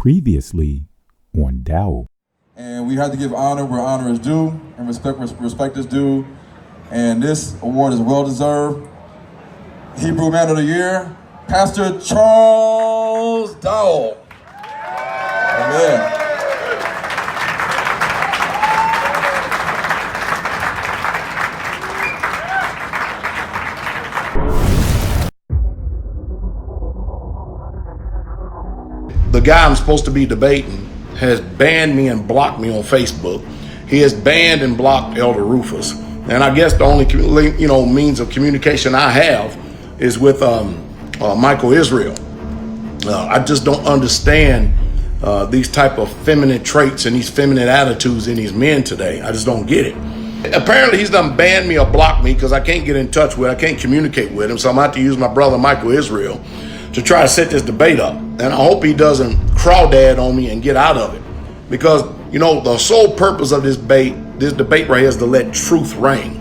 Previously on Dowell. And we have to give honor where honor is due and respect where respect is due. And this award is well deserved. Hebrew Man of the Year, Pastor Charles Dowell. Amen. The guy I'm supposed to be debating has banned me and blocked me on Facebook. He has banned and blocked Elder Rufus. And I guess the only means of communication I have is with Michael Israel. I just don't understand these type of feminine traits and these feminine attitudes in these men today. I just don't get it. Apparently he's done banned me or blocked me because I can't get in touch with, I can't communicate with him. So I'm going to have to use my brother Michael Israel to try to set this debate up. And I hope he doesn't crawdad on me and get out of it. Because, the sole purpose of this debate right here is to let truth reign.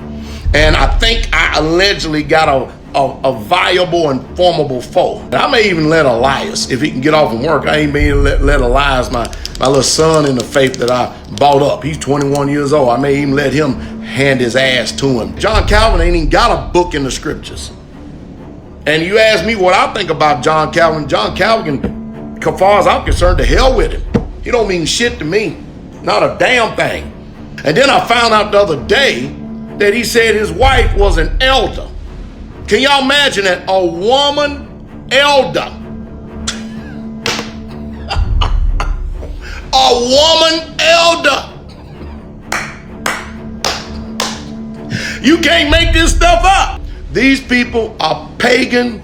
And I think I allegedly got a viable and formidable foe. And I may even let Elias, if he can get off and work, I ain't may let Elias, my little son in the faith that I bought up. He's 21 years old. I may even let him hand his ass to him. John Calvin ain't even got a book in the scriptures. And you ask me what I think about John Calvin. John Calvin, as far as I'm concerned, to hell with him. He don't mean shit to me. Not a damn thing. And then I found out the other day that he said his wife was an elder. Can y'all imagine that? A woman elder. A woman elder. You can't make this stuff up. These people are pagan,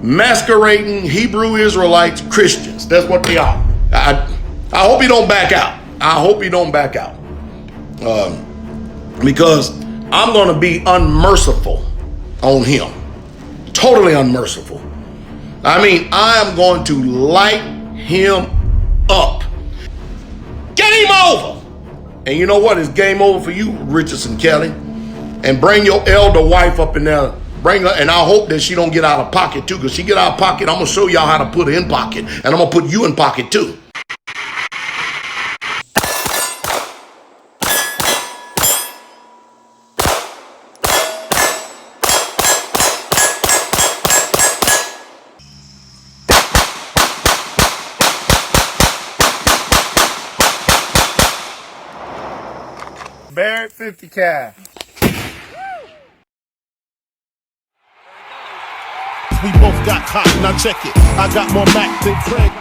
masquerading Hebrew Israelites, Christians. That's what they are. I hope he don't back out. I hope he don't back out. Because I'm going to be unmerciful on him. Totally unmerciful. I mean, I am going to light him up. Game over. And you know what? It's game over for you, Richardson Kelly. And bring your elder wife up in there. Bring her, and I hope that she don't get out of pocket too. Because she get out of pocket, I'm going to show y'all how to put her in pocket. And I'm going to put you in pocket too. Barrett 50 cal. We both got hot, now check it. I got more Mack than Craig.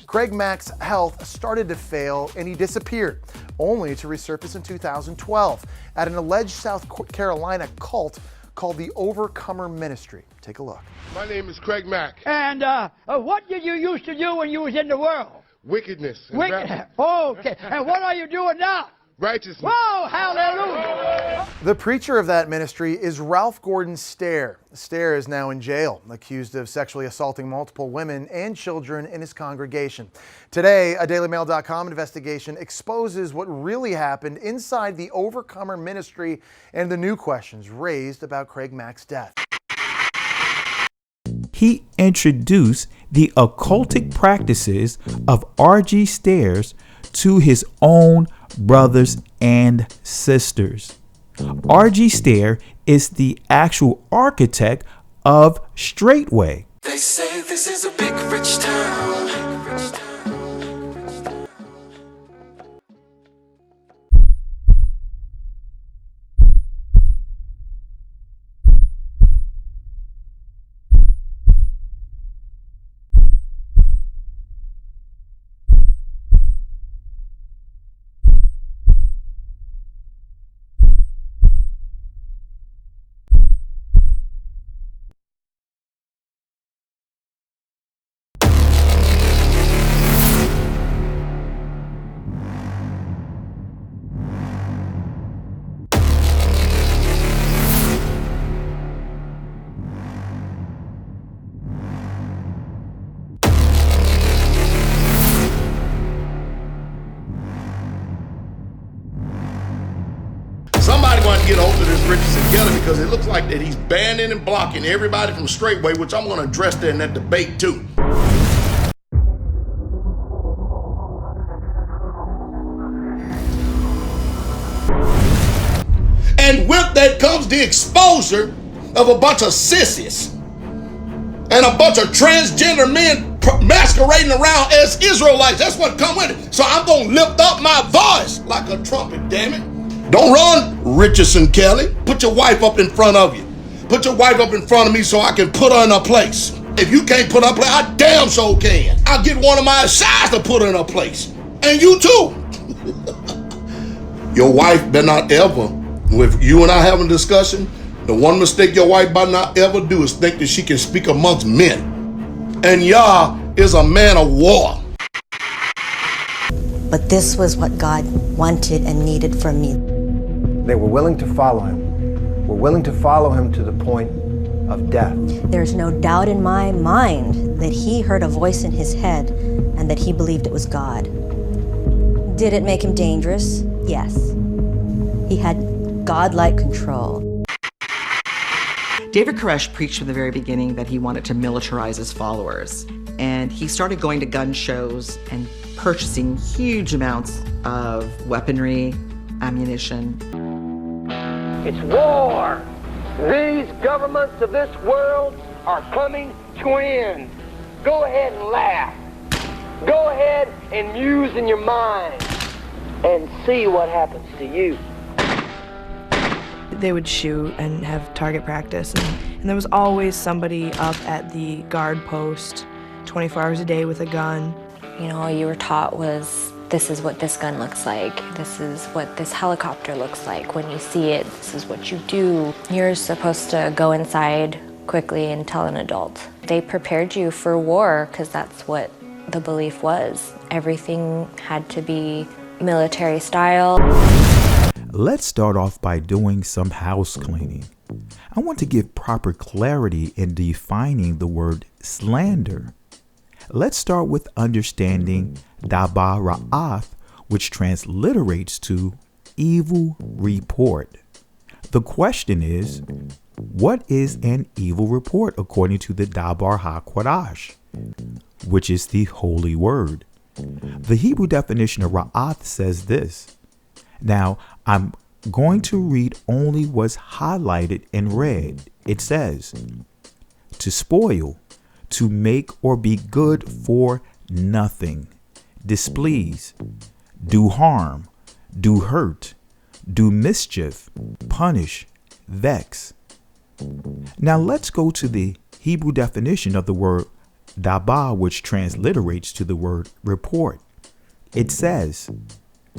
Craig Mack's health started to fail and he disappeared, only to resurface in 2012 at an alleged South Carolina cult called the Overcomer Ministry. Take a look. My name is Craig Mack. And what did you used to do when you was in the world? Wickedness. Okay. And what are you doing now? Righteousness. Whoa, hallelujah. The preacher of that ministry is Ralph Gordon Stair. Stair is now in jail, accused of sexually assaulting multiple women and children in his congregation. Today, a DailyMail.com investigation exposes what really happened inside the Overcomer Ministry and the new questions raised about Craig Mack's death. He introduced the occultic practices of RG Stairs to his own brothers and sisters. RG Stair is the actual architect of Straightway. They say this is a big rich town. everyone get hold of this Richardson Kelly because it looks like that he's banning and blocking everybody from Straightway, which I'm going to address there in that debate too. And with that comes the exposure of a bunch of sissies and a bunch of transgender men masquerading around as Israelites. That's what come with it. So I'm going to lift up my voice like a trumpet, damn it. Don't run, Richardson Kelly. Put your wife up in front of you. Put your wife up in front of me so I can put her in her place. If you can't put her in place, I damn sure can. I'll get one of my sides to put her in her place. And you too. Your wife better not ever, if you and I having a discussion, the one mistake your wife better not ever do is think that she can speak amongst men. And Yah is a man of war. But this was what God wanted and needed from me. They were willing to follow him. Were willing to follow him to the point of death. There's no doubt in my mind that he heard a voice in his head and that he believed it was God. Did it make him dangerous? Yes. He had God-like control. David Koresh preached from the very beginning that he wanted to militarize his followers. And he started going to gun shows and purchasing huge amounts of weaponry, ammunition. It's war. These governments of this world are coming to end. Go ahead and laugh. Go ahead and muse in your mind and see what happens to you. They would shoot and have target practice, and there was always somebody up at the guard post 24 hours a day with a gun. You know, all you were taught was, this is what this gun looks like, this is what this helicopter looks like. When you see it, this is what you do. You're supposed to go inside quickly and tell an adult. They prepared you for war because that's what the belief was. Everything had to be military style. Let's start off by doing some house cleaning. I want to give proper clarity in defining the word slander. Let's start with understanding daba ra'ath, which transliterates to evil report. The question is, what is an evil report according to the Dabar HaKodash, which is the holy word? The Hebrew definition of ra'ath says this. Now, I'm going to read only what's highlighted in red. It says, to spoil, to make or be good for nothing, displease, do harm, do hurt, do mischief, punish, vex. Now let's go to the Hebrew definition of the word daba, which transliterates to the word report. It says,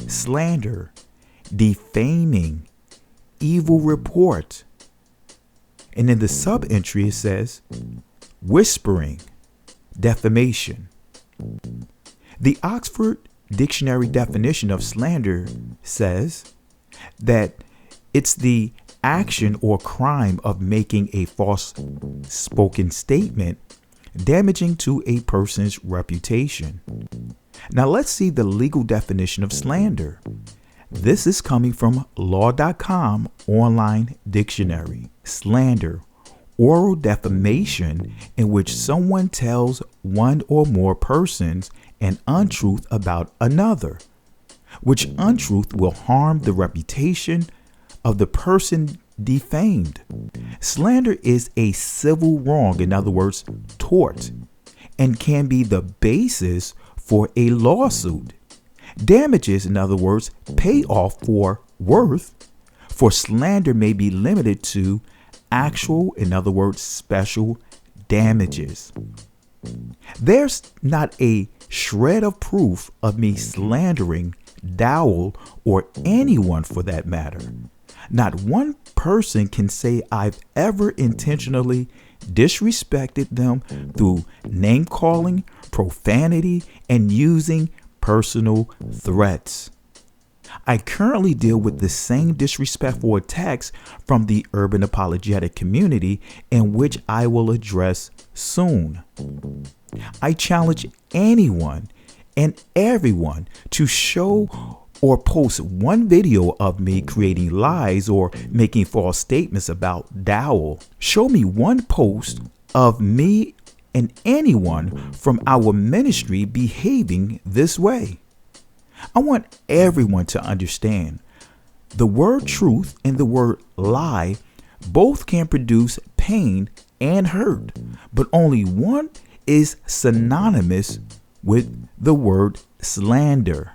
slander, defaming, evil report. And in the sub-entry it says, whispering, defamation. The Oxford Dictionary definition of slander says that it's the action or crime of making a false spoken statement damaging to a person's reputation. Now let's see the legal definition of slander. This is coming from law.com online dictionary. Slander, oral defamation in which someone tells one or more persons an untruth about another, which untruth will harm the reputation of the person defamed. Slander is a civil wrong, in other words, tort, and can be the basis for a lawsuit. Damages, in other words, payoff for worth for slander may be limited to actual, in other words, special damages. There's not a shred of proof of me slandering Dowell or anyone for that matter. Not one person can say I've ever intentionally disrespected them through name calling, profanity, and using personal threats. I currently deal with the same disrespectful attacks from the urban apologetic community, in which I will address soon. I challenge anyone and everyone to show or post one video of me creating lies or making false statements about Dowell. Show me one post of me and anyone from our ministry behaving this way. I want everyone to understand the word truth and the word lie both can produce pain and hurt, but only one is synonymous with the word slander.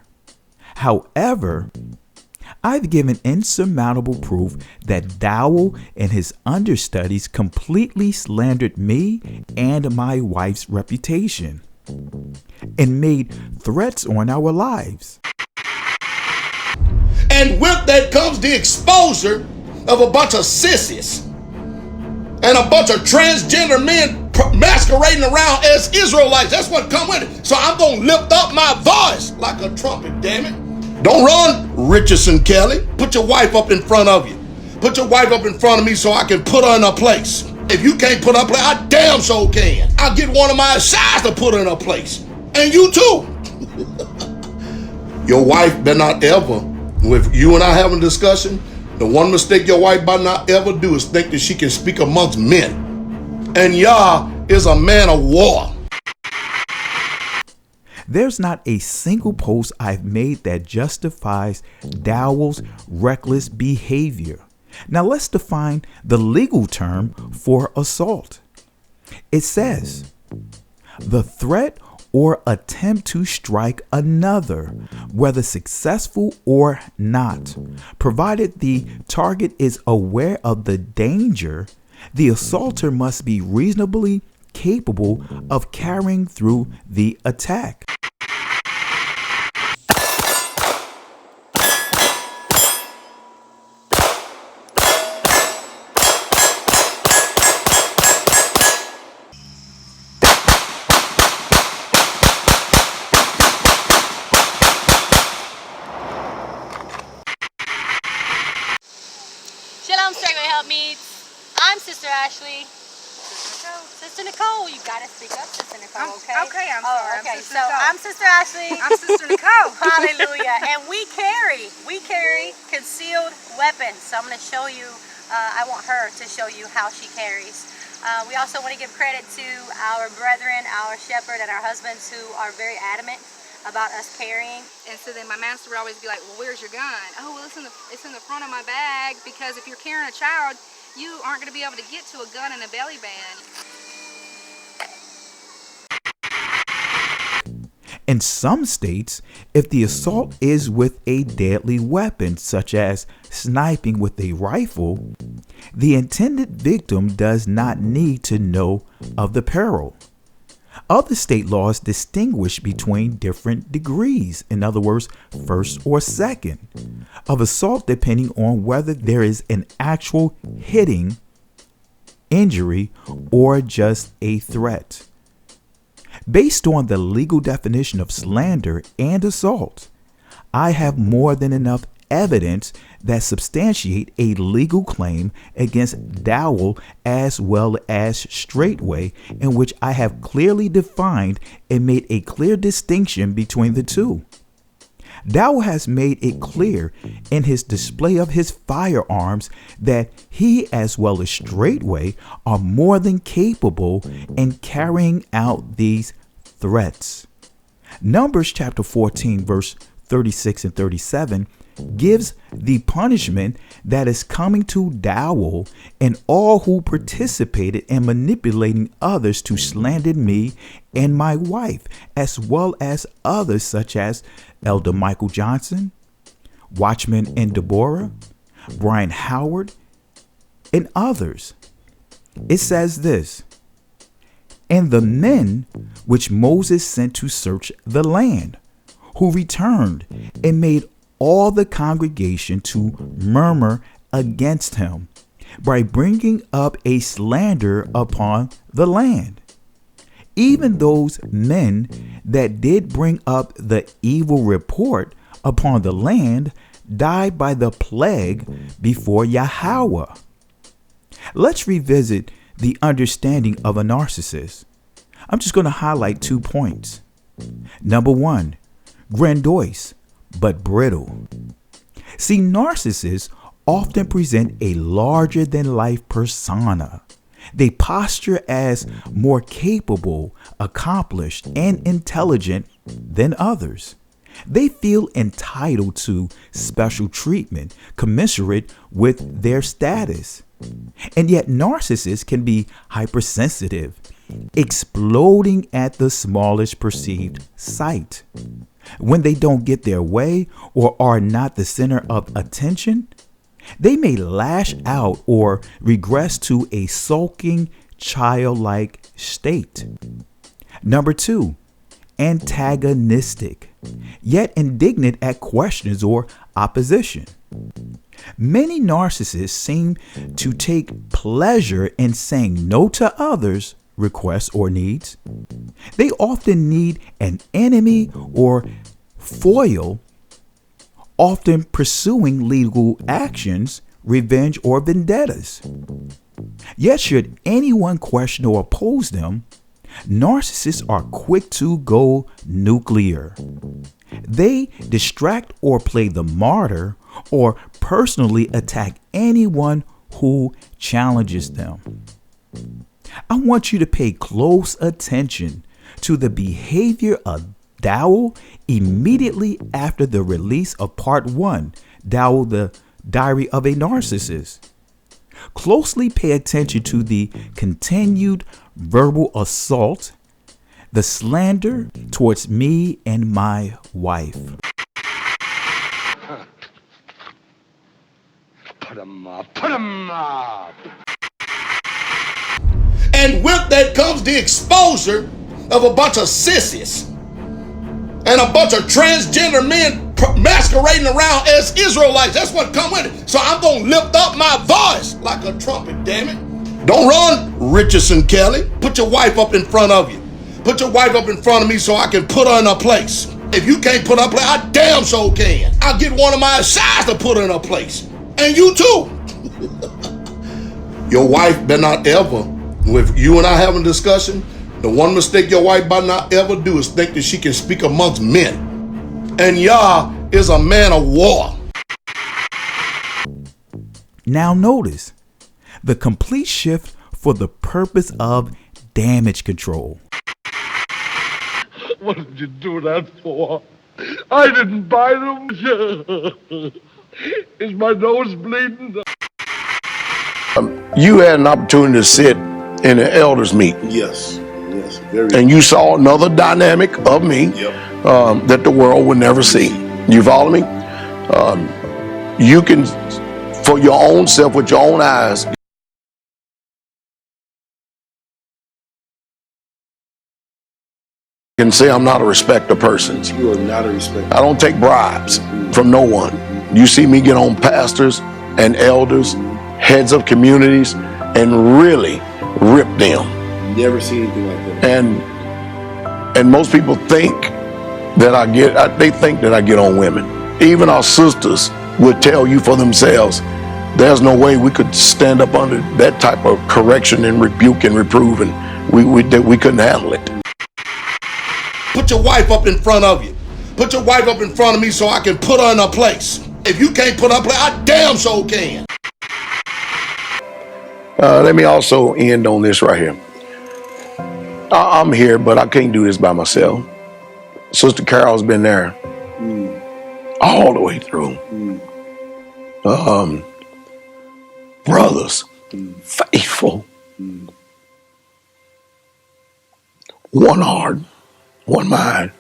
However, I've given insurmountable proof that Dowell and his understudies completely slandered me and my wife's reputation and made threats on our lives. And with that comes the exposure of a bunch of sissies and a bunch of transgender men masquerading around as Israelites. That's what come with it. So I'm going to lift up my voice like a trumpet, damn it. Don't run, Richardson Kelly. Put your wife up in front of you. Put your wife up in front of me so I can put her in her place. If you can't put her in place, I damn sure can. I'll get one of my sides to put her in her place. And you too. Your wife better not ever, if you and I having a discussion, the one mistake your wife better not ever do is think that she can speak amongst men. And Yah is a man of war. There's not a single post I've made that justifies Dowell's reckless behavior. Now let's define the legal term for assault. It says, the threat or attempt to strike another, whether successful or not, provided the target is aware of the danger, the assaulter must be reasonably capable of carrying through the attack. Shalom, Straightway Help Meets. I'm Sister Ashley. Sister Nicole, you gotta speak up, Sister Nicole, okay? Okay, I'm sorry. Okay, I'm Sister so Nicole. I'm Sister Ashley. I'm Sister Nicole. Hallelujah. And we carry concealed weapons. So I'm gonna show you, I want her to show you how she carries. We also want to give credit to our brethren, our shepherd, and our husbands who are very adamant about us carrying. And so then my master would always be like, well, where's your gun? Oh, well, it's in the front of my bag, because if you're carrying a child, you aren't going to be able to get to a gun in a belly band. In some states, if the assault is with a deadly weapon, such as sniping with a rifle, the intended victim does not need to know of the peril. Other state laws distinguish between different degrees, in other words, first or second, of assault depending on whether there is an actual hitting, injury, or just a threat. Based on the legal definition of slander and assault, I have more than enough evidence that substantiate a legal claim against Dowell as well as Straightway, in which I have clearly defined and made a clear distinction between the two. Dowell has made it clear in his display of his firearms that he as well as Straightway are more than capable in carrying out these threats. Numbers chapter 14 verse 36 and 37 gives the punishment that is coming to Dowell and all who participated in manipulating others to slander me and my wife, as well as others such as Elder Michael Johnson, Watchman and Deborah, Brian Howard, and others. It says this, and the men which Moses sent to search the land, who returned and made all the congregation to murmur against him by bringing up a slander upon the land. Even those men that did bring up the evil report upon the land died by the plague before Yahweh. Let's revisit the understanding of a narcissist. I'm just going to highlight 2 points. Number 1, grandiose, but brittle. See, narcissists often present a larger than life persona. They posture as more capable, accomplished, and intelligent than others. They feel entitled to special treatment commensurate with their status. And yet narcissists can be hypersensitive, exploding at the smallest perceived sight. When they don't get their way or are not the center of attention, they may lash out or regress to a sulking, childlike state. Number 2, antagonistic, yet indignant at questions or opposition. Many narcissists seem to take pleasure in saying no to others' requests or needs. They often need an enemy or foil, often pursuing legal actions, revenge, or vendettas. Yet should anyone question or oppose them, narcissists are quick to go nuclear. They distract or play the martyr or personally attack anyone who challenges them. I want you to pay close attention to the behavior of Dowell immediately after the release of Part 1, Dowell, the Diary of a Narcissist. Closely pay attention to the continued verbal assault, the slander towards me and my wife. Put 'em up, put 'em up. And with that comes the exposure of a bunch of sissies and a bunch of transgender men masquerading around as Israelites. That's what come with it. So I'm going to lift up my voice like a trumpet, damn it. Don't run, Richardson Kelly. Put your wife up in front of you. Put your wife up in front of me so I can put her in her place. If you can't put her in place, I damn sure can. I'll get one of my sides to put her in her place. And you too. Your wife better not ever, with you and I having a discussion, the one mistake your wife better not ever do is think that she can speak amongst men. And Yah is a man of war. Now notice the complete shift for the purpose of damage control. What did you do that for? I didn't buy them. Is my nose bleeding? You had an opportunity to sit in an elders meeting. Yes. And you saw another dynamic of me that the world would never see. You follow me? You can, for your own self, with your own eyes, can say I'm not a respecter of persons. You are not a respecter. I don't take bribes from no one. You see me get on pastors and elders, heads of communities, and really rip them. Never seen anything like that. And most people think that they think that I get on women. Even our sisters would tell you for themselves, there's no way we could stand up under that type of correction and rebuke and reprove, and we couldn't handle it. Put your wife up in front of you. Put your wife up in front of me so I can put her in her place. If you can't put her in her place, I damn sure can. Let me also end on this right here. I'm here, but I can't do this by myself. Sister Carol's been there all the way through. Brothers, faithful. One heart, one mind.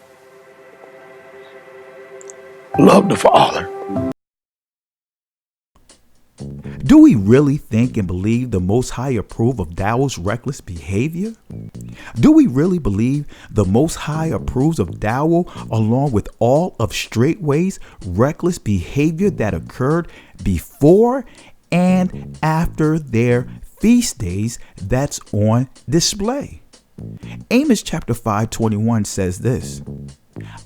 Love the Father. Do we really think and believe the Most High approve of Dowell's reckless behavior? Do we really believe the Most High approves of Dowell along with all of Straightway's reckless behavior that occurred before and after their feast days that's on display? Amos chapter 5:21 says this: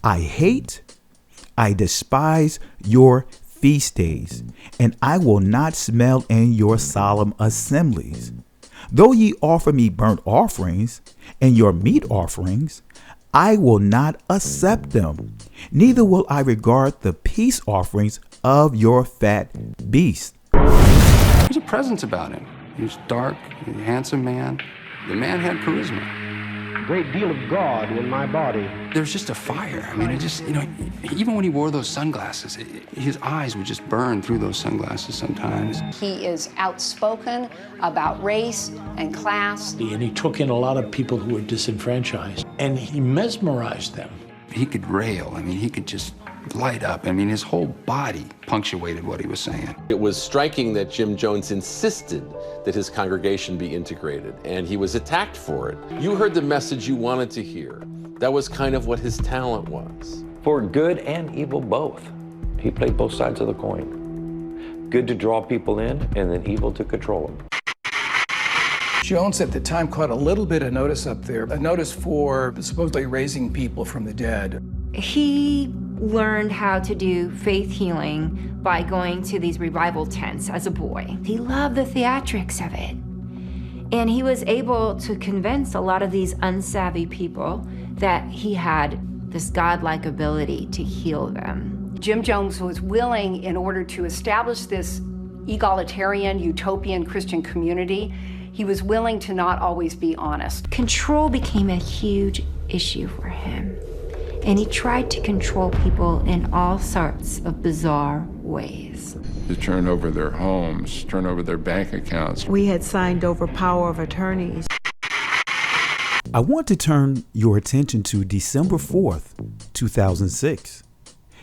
I despise your feast days, and I will not smell in your solemn assemblies. Though ye offer me burnt offerings and your meat offerings, I will not accept them. Neither will I regard the peace offerings of your fat beast. There's a presence about him. He was dark, a handsome man. The man had charisma. A great deal of God in my body. There's just a fire. I mean, it just, even when he wore those sunglasses, his eyes would just burn through those sunglasses sometimes. He is outspoken about race and class. And he took in a lot of people who were disenfranchised, and he mesmerized them. He could rail. I mean, he could just light up. I mean, his whole body punctuated what he was saying. It was striking that Jim Jones insisted that his congregation be integrated, and he was attacked for it. You heard the message you wanted to hear. That was kind of what his talent was. For good and evil both. He played both sides of the coin. Good to draw people in, and then evil to control them. Jones at the time caught a little bit of notice up there, a notice for supposedly raising people from the dead. He learned how to do faith healing by going to these revival tents as a boy. He loved the theatrics of it. And he was able to convince a lot of these unsavvy people that he had this godlike ability to heal them. Jim Jones was willing, in order to establish this egalitarian, utopian Christian community, he was willing to not always be honest. Control became a huge issue for him. And he tried to control people in all sorts of bizarre ways. To turn over their homes, turn over their bank accounts. We had signed over power of attorneys. I want to turn your attention to December 4th, 2006.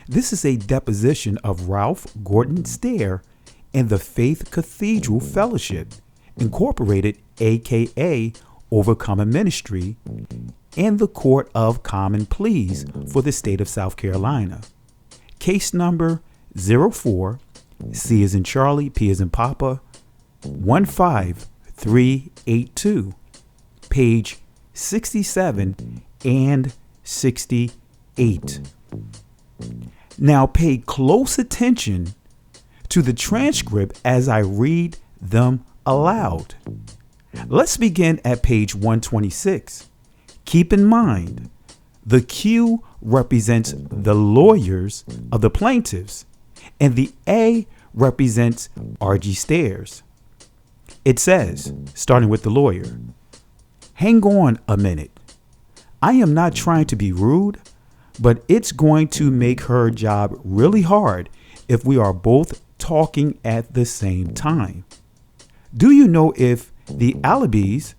This is a deposition of Ralph Gordon Stair and the Faith Cathedral Fellowship, Incorporated, aka Overcomer Ministry, and the Court of Common Pleas for the state of South Carolina. Case number 04, C as in Charlie, P as in Papa, 15382, page 67 and 68. Now pay close attention to the transcript as I read them aloud. Let's begin at page 126. Keep in mind, the Q represents the lawyers of the plaintiffs, and the A represents RG Stairs. It says, starting with the lawyer, hang on a minute. I am not trying to be rude, but it's going to make her job really hard if we are both talking at the same time. Do you know if the Alibis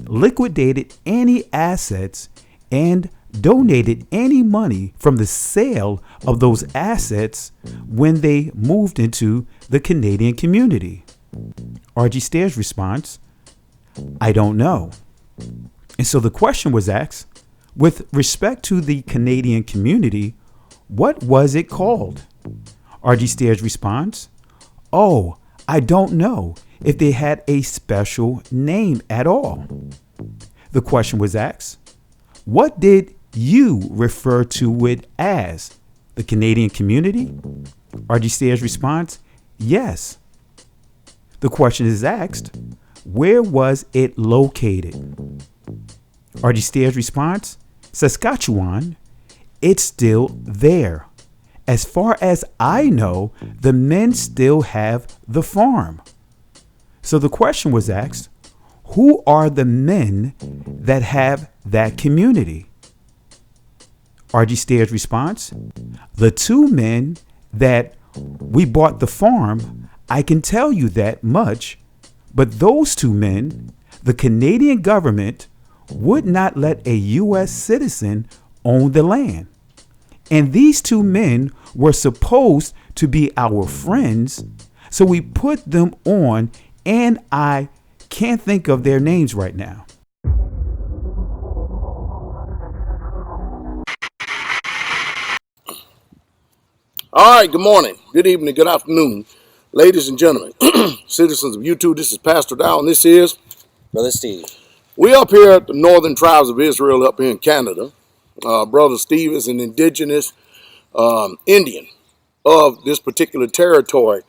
liquidated any assets and donated any money from the sale of those assets when they moved into the Canadian community? RG Stair's response, I don't know. And so the question was asked, with respect to the Canadian community, what was it called? RG Stair's response, oh, I don't know if they had a special name at all. The question was asked, what did you refer to it as? The Canadian community? RG Stair's response, yes. The question is asked, where was it located? RG Stair's response, Saskatchewan. It's still there. As far as I know, the men still have the farm. So the question was asked, who are the men that have that community? RG Stair's response, the two men that we bought the farm, I can tell you that much, but those two men, the Canadian government would not let a U.S. citizen own the land. And these two men were supposed to be our friends, so we put them on, and I can't think of their names right now. All right, good morning, good evening, good afternoon, ladies and gentlemen, citizens of YouTube. This is Pastor Dowell, and this is Brother Steve. We up here at the Northern Tribes of Israel up here in Canada. Brother Steve is an indigenous Indian of this particular territory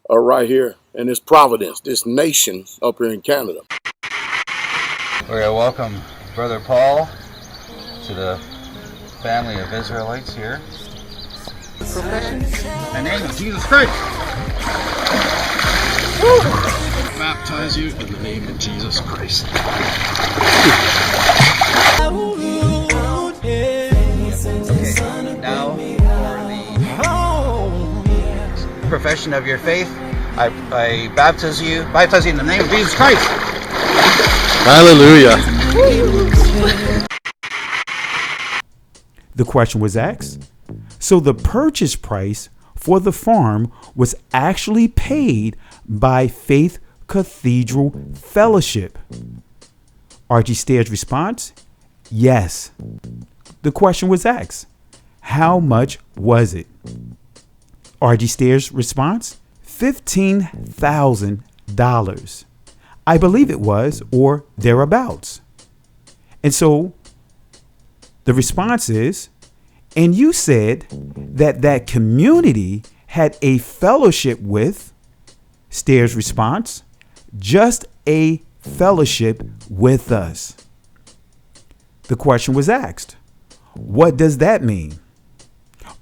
right here in this province, this nation up here in Canada. We're going to welcome Brother Paul to the family of Israelites here. Profession? In the name of Jesus Christ. Woo! Baptize you in the name of Jesus Christ. Okay, now for the profession of your faith, I baptize you in the name of Jesus Christ. Hallelujah. The question was asked. So the purchase price for the farm was actually paid by Faith Cathedral Fellowship. RG Stair's response, yes. The question was asked, how much was it? RG Stair's response, $15,000. I believe it was, or thereabouts. And so the response is, and you said that community had a fellowship with, Stair's response, just a fellowship with us. The question was asked, what does that mean?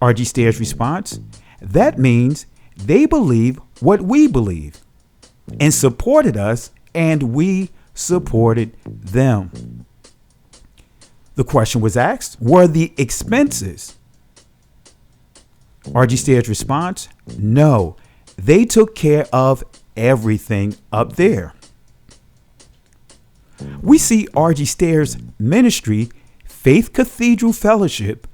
RG Stair's response, that means they believe what we believe and supported us, and we supported them. The question was asked, were the expenses? RG Stair's response, no, they took care of everything up there. We see RG Stair's ministry, Faith Cathedral Fellowship,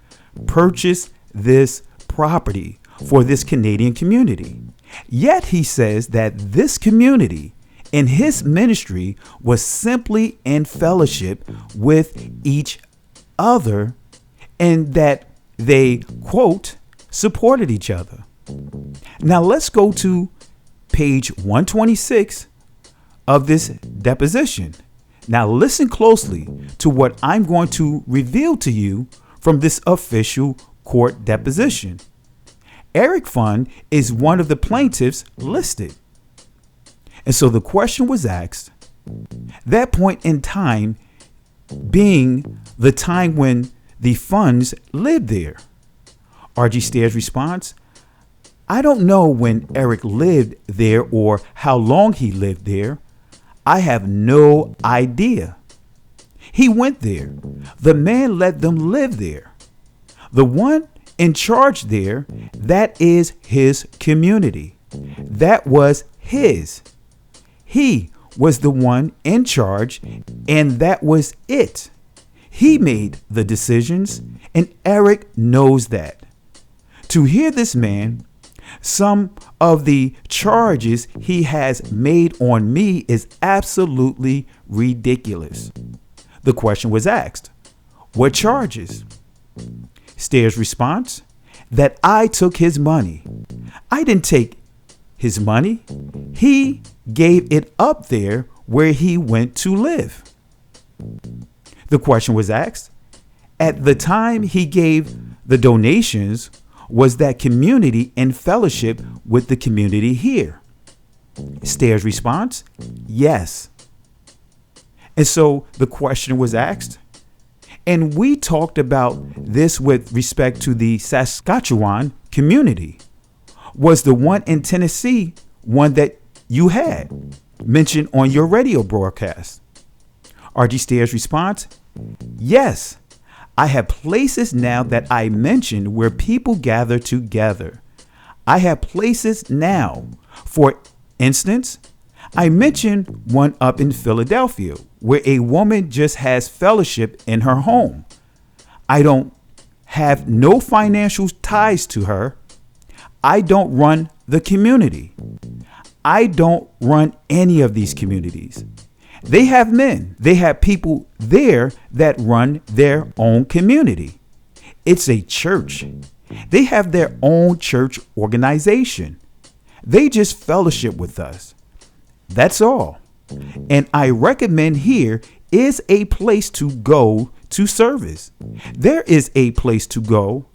purchase this property for this Canadian community. Yet he says that this community in his ministry was simply in fellowship with each other, and that they, quote, supported each other. Now let's go to page 126 of this deposition. Now listen closely to what I'm going to reveal to you from this official court deposition. Eric Fund is one of the plaintiffs listed. And so the question was asked, that point in time being the time when the funds lived there. RG Stair's response, I don't know when Eric lived there or how long he lived there. I have no idea. He went there. The man let them live there. The one in charge there, that is his community. That was his. He was the one in charge, and that was it. He made the decisions, and Eric knows that. To hear this man, some of the charges he has made on me is absolutely ridiculous. The question was asked, what charges? Stair's response, that I took his money. I didn't take his money. He gave it up there where he went to live. The question was asked, at the time he gave the donations, was that community in fellowship with the community here? Stair's response, yes. And so the question was asked, and we talked about this with respect to the Saskatchewan community. Was the one in Tennessee one that you had mentioned on your radio broadcast? RG Stair's response, yes. I have places now that I mentioned where people gather together. I have places now. For instance, I mentioned one up in Philadelphia where a woman just has fellowship in her home. I don't have no financial ties to her. I don't run the community. I don't run any of these communities. They have men. They have people there that run their own community. It's a church. They have their own church organization. They just fellowship with us. That's all. And I recommend here is a place to go to service. There is a place to go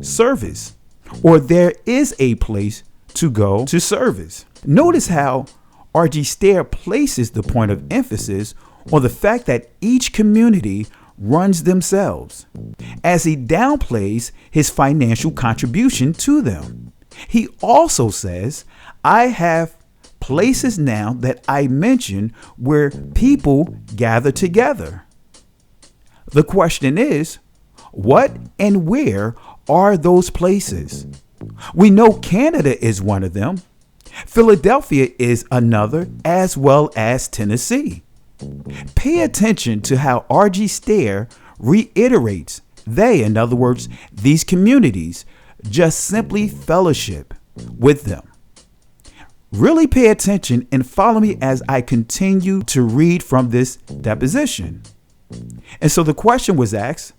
service, or there is a place to go to service. Notice how RG Stair places the point of emphasis on the fact that each community runs themselves, as he downplays his financial contribution to them. He also says, I have places now that I mention where people gather together. The question is, what and where are those places? We know Canada is one of them. Philadelphia is another, as well as Tennessee. Pay attention to how RG Stair reiterates they, in other words, these communities, just simply fellowship with them. Really pay attention and follow me as I continue to read from this deposition. And so the question was asked,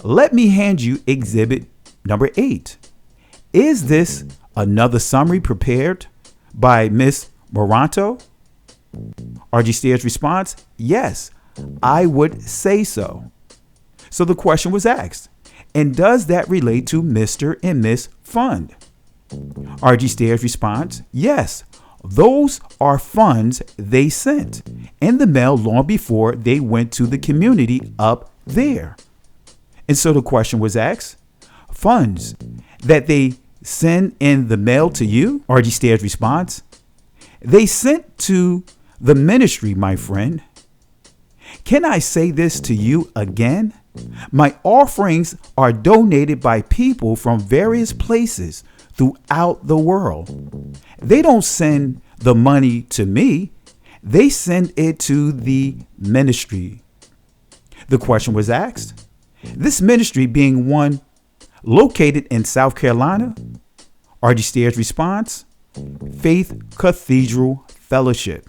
let me hand you exhibit number 8. Is this another summary prepared by Miss Moranto? RG Stair's response, yes, I would say so. So the question was asked, and does that relate to Mr. and Miss Fund? RG Stair's response, yes, those are funds they sent in the mail long before they went to the community up there. And so the question was asked, funds that they send in the mail to you? RG Stair's response, they sent to the ministry, my friend. Can I say this to you again? My offerings are donated by people from various places throughout the world. They don't send the money to me. They send it to the ministry. The question was asked, this ministry being one located in South Carolina? RG Stair's response, Faith Cathedral Fellowship.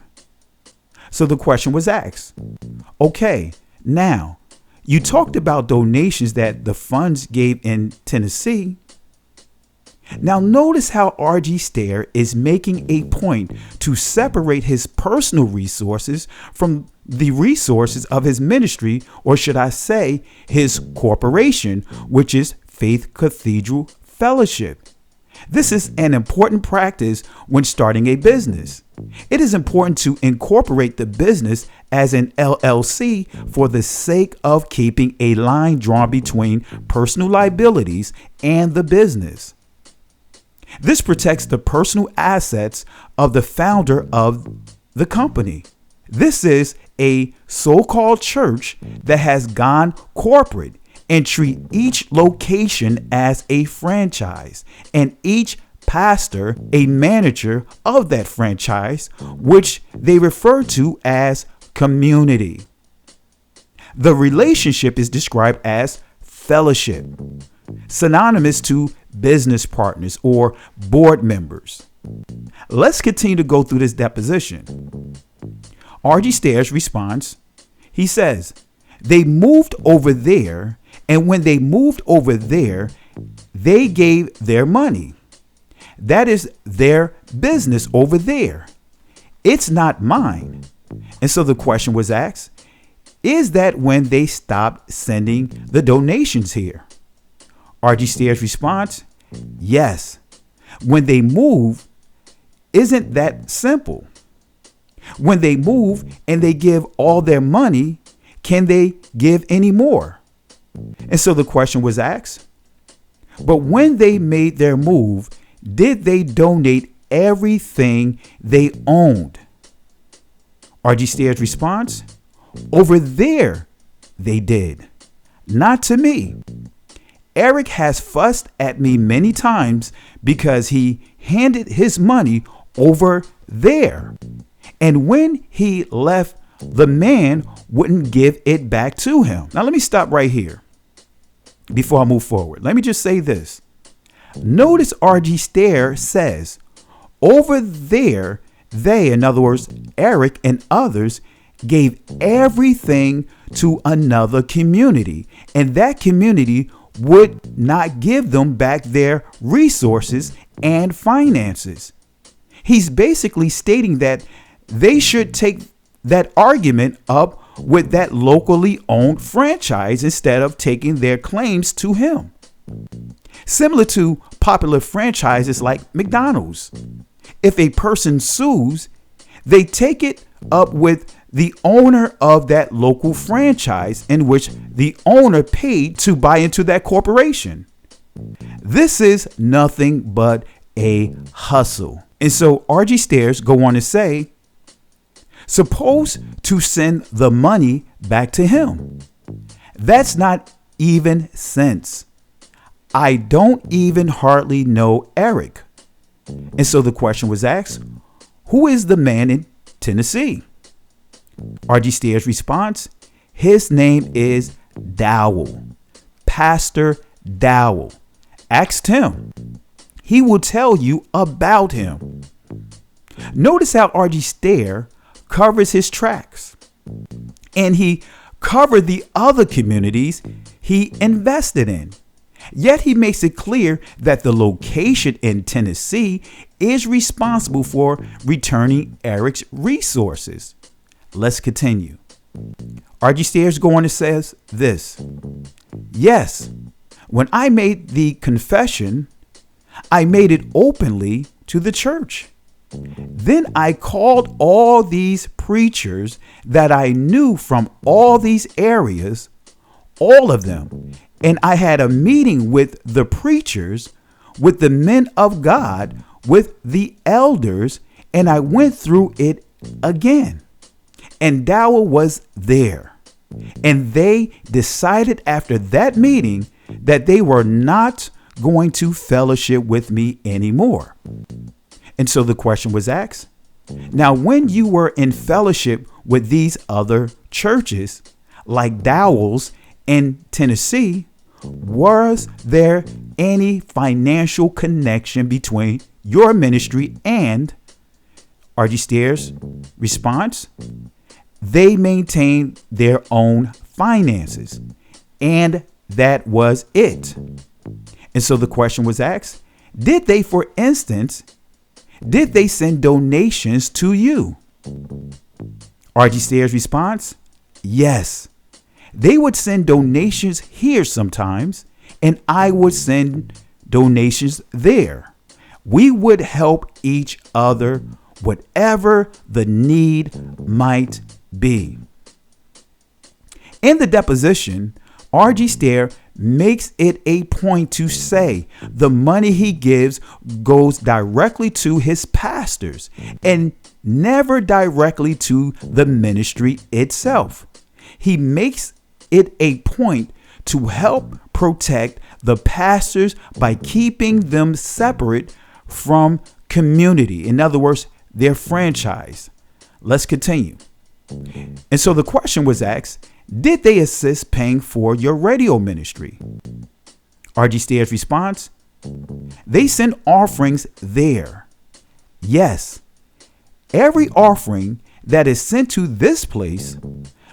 So the question was asked, okay, now you talked about donations that the funds gave in Tennessee. Now notice how RG Stair is making a point to separate his personal resources from the resources of his ministry, or should I say his corporation, which is Faith Cathedral Fellowship. This is an important practice when starting a business. It is important to incorporate the business as an LLC for the sake of keeping a line drawn between personal liabilities and the business. This protects the personal assets of the founder of the company. This is a so-called church that has gone corporate and treat each location as a franchise and each pastor a manager of that franchise, which they refer to as community. The relationship is described as fellowship, synonymous to business partners or board members. Let's continue to go through this deposition. RG Stair's response, he says, they moved over there, and when they moved over there, they gave their money. That is their business over there. It's not mine. And so the question was asked, is that when they stopped sending the donations here? RG Stair's response, yes. When they move, isn't that simple? When they move and they give all their money, can they give any more? And so the question was asked, but when they made their move, did they donate everything they owned? RG Stair's response, over there they did, not to me. Eric has fussed at me many times because he handed his money over there. And when he left, the man wouldn't give it back to him. Now, let me stop right here before I move forward. Let me just say this. Notice RG Stair says, over there, they, in other words, Eric and others, gave everything to another community. And that community would not give them back their resources and finances. He's basically stating that they should take that argument up with that locally owned franchise instead of taking their claims to him. Similar to popular franchises like McDonald's. If a person sues, they take it up with the owner of that local franchise in which the owner paid to buy into that corporation. This is nothing but a hustle. And so RG Stairs go on to say, supposed to send the money back to him. That's not even sense. I don't even hardly know Eric. And so the question was asked, who is the man in Tennessee? RG Stairs response, his name is Dowell, Pastor Dowell. Ask him. He will tell you about him. Notice how RG Stair covers his tracks, and he covered the other communities he invested in. Yet he makes it clear that the location in Tennessee is responsible for returning Eric's resources. Let's continue. RG Stairs go on and says this. Yes, when I made the confession, I made it openly to the church. Then I called all these preachers that I knew from all these areas, all of them, and I had a meeting with the preachers, with the men of God, with the elders, and I went through it again. And Dowell was there. And they decided after that meeting that they were not going to fellowship with me anymore. And so the question was asked, now when you were in fellowship with these other churches, like Dowell's in Tennessee, was there any financial connection between your ministry and RG Stair's response? They maintained their own finances, and that was it. And so the question was asked, did they, for instance, did they send donations to you? RG Stair's response, yes. They would send donations here sometimes, and I would send donations there. We would help each other, whatever the need might be. In the deposition, RG Stair makes it a point to say the money he gives goes directly to his pastors and never directly to the ministry itself. He makes it a point to help protect the pastors by keeping them separate from community. In other words, their franchise. Let's continue. And so the question was asked, did they assist paying for your radio ministry? RG Stair's response, they send offerings there. Yes, every offering that is sent to this place,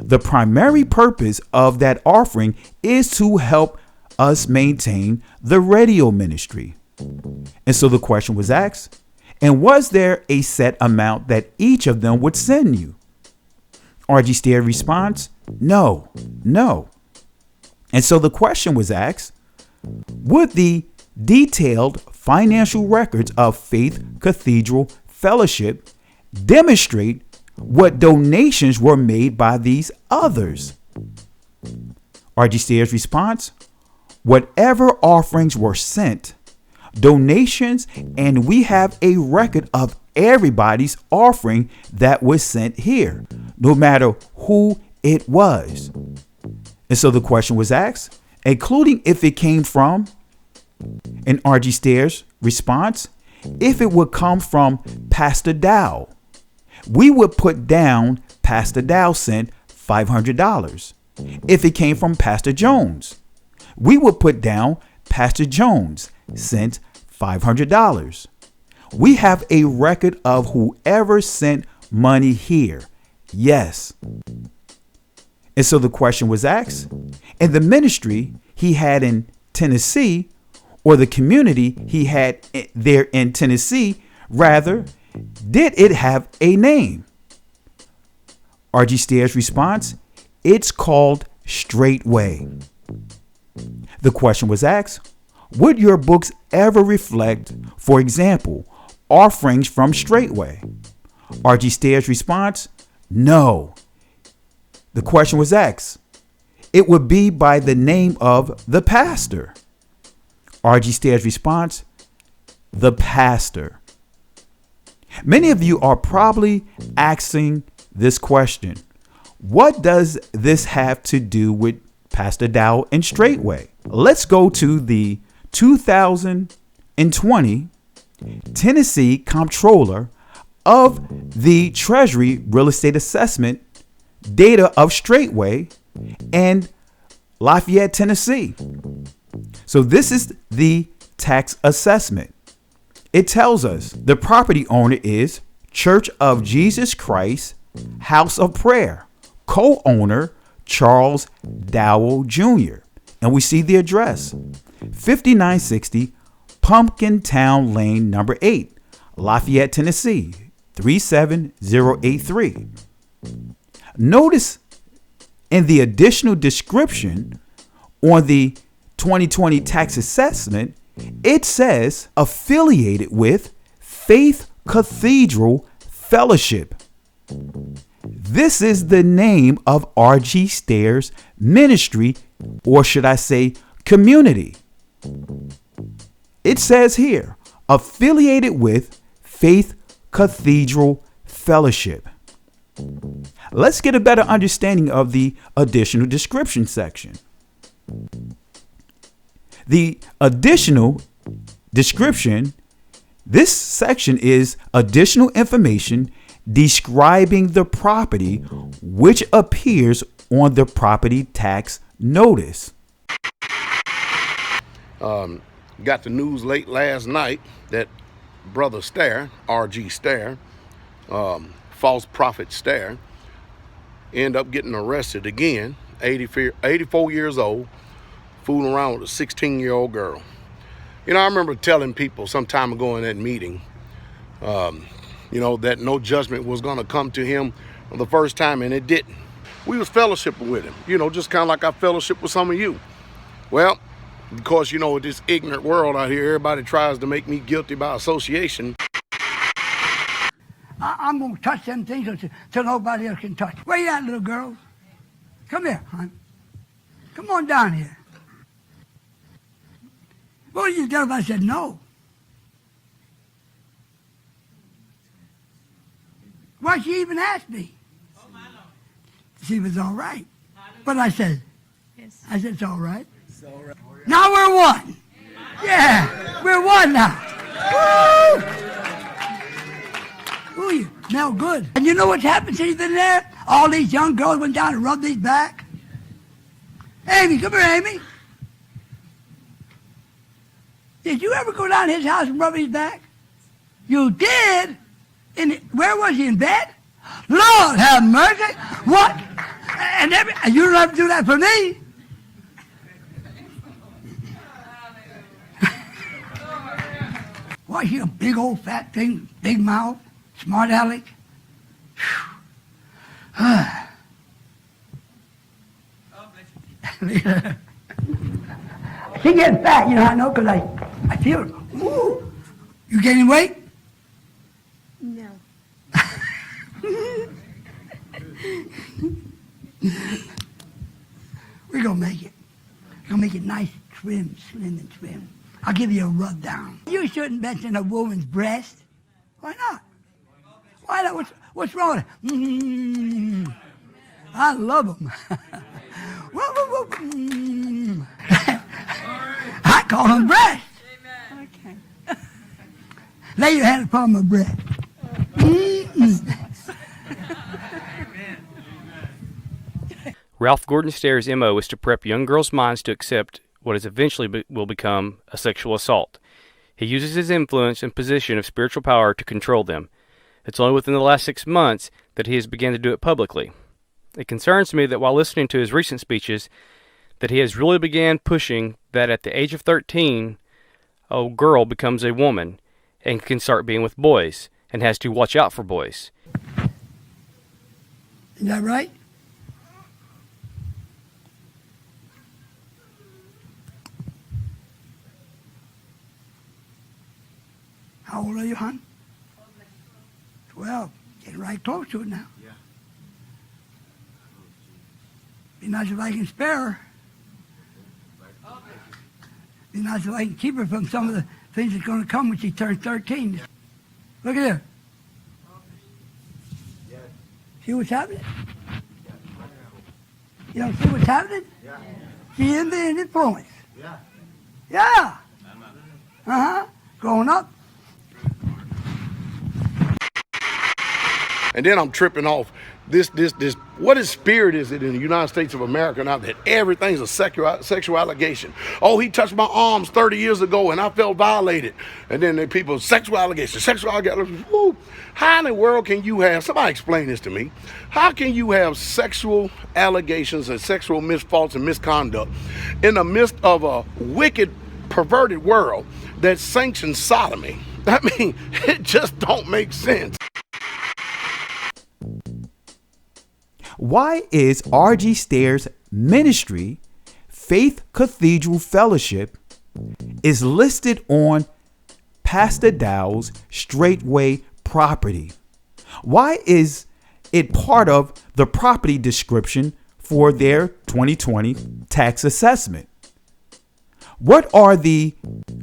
the primary purpose of that offering is to help us maintain the radio ministry. And so the question was asked, and was there a set amount that each of them would send you? RG Stair responds, no. And so the question was asked, would the detailed financial records of Faith Cathedral Fellowship demonstrate what donations were made by these others? RG Stair's response, whatever offerings were sent, donations, and we have a record of everybody's offering that was sent here, no matter who it was. And so the question was asked, including if it came from, and RG Stair's response, if it would come from Pastor Dowell, we would put down Pastor Dowell sent $500. If it came from Pastor Jones, we would put down Pastor Jones sent $500. We have a record of whoever sent money here. Yes. And so the question was asked, and the ministry he had in Tennessee, or the community he had there in Tennessee, rather, did it have a name? RG Stair's response, it's called Straightway. The question was asked, would your books ever reflect, for example, offerings from Straightway? RG Stair's response, no, the question was asked, it would be by the name of the pastor. RG Stair's response, the pastor. Many of you are probably asking this question. What does this have to do with Pastor Dowell and Straightway? Let's go to the 2020 Tennessee Comptroller of the Treasury Real Estate Assessment data of Straightway and Lafayette, Tennessee. So this is the tax assessment. It tells us the property owner is Church of Jesus Christ, House of Prayer, co-owner Charles Dowell Jr. And we see the address, 5960 Pumpkin Town Lane, number 8, Lafayette, Tennessee, 37083. Notice in the additional description on the 2020 tax assessment, it says affiliated with Faith Cathedral Fellowship. This is the name of RG Stair's ministry, or should I say community. It says here, affiliated with Faith Cathedral Fellowship. Let's get a better understanding of the additional description section. The additional description, this section is additional information describing the property which appears on the property tax notice. Got the news late last night that Brother Stair, RG Stair, false prophet Stair, ended up getting arrested again, 84 years old, fooling around with a 16-year-old girl. You know, I remember telling people some time ago in that meeting, you know, that no judgment was going to come to him for the first time, and it didn't. We was fellowshipping with him, you know, just kind of like I fellowship with some of you. Well, because, you know, with this ignorant world out here, everybody tries to make me guilty by association. I'm going to touch them things till nobody else can touch. Where you at, little girls? Come here, hon. Come on down here. Well, you get up, I said no. Why she even asked me? To see if it's all right. But I said, it's all right. Now we're one. Yeah, we're one now. Woo! Ooh, you smell good. And you know what's happened since you've been there? All these young girls went down and rubbed these back. Amy, come here, Amy. Did you ever go down to his house and rub his back? You did? Where was he, in bed? Lord have mercy. What? And you don't have to do that for me. Why, he a big old fat thing, big mouth, smart aleck. She getting fat, you know, I know, because I feel it. Ooh. You gaining weight? No. We're going to make it. We're going to make it nice, trim, slim, and trim. I'll give you a rub down. You shouldn't mention a woman's breast. Why not? Why not? What's wrong with it? I love them. I call them breasts. Okay. Lay your hand upon my breast. Ralph Gordon Stair's MO is to prep young girls' minds to accept what is eventually will become a sexual assault. He uses his influence and position of spiritual power to control them. It's only within the last 6 months that he has begun to do it publicly. It concerns me that while listening to his recent speeches, that he has really began pushing that at the age of 13, a girl becomes a woman and can start being with boys and has to watch out for boys. Is that right? How old are you, hon? 12. Getting right close to it now. Be nice if I can spare her. Be nice if I can keep her from some of the things that's going to come when she turns 13. Look at her. See what's happening? You don't see what's happening? She's in the influence. Yeah. Growing up. And then I'm tripping off this, what is spirit is it in the United States of America now that everything's a sexual allegation? Oh, he touched my arms 30 years ago and I felt violated. And then the people, sexual allegations. Woo. How in the world can you have, somebody explain this to me. How can you have sexual allegations and sexual misfaults and misconduct in the midst of a wicked, perverted world that sanctions sodomy? I mean, it just don't make sense. Why is RG Stair's ministry, Faith Cathedral Fellowship, is listed on Pastor Dowell's Straightway property? Why is it part of the property description for their 2020 tax assessment? What are the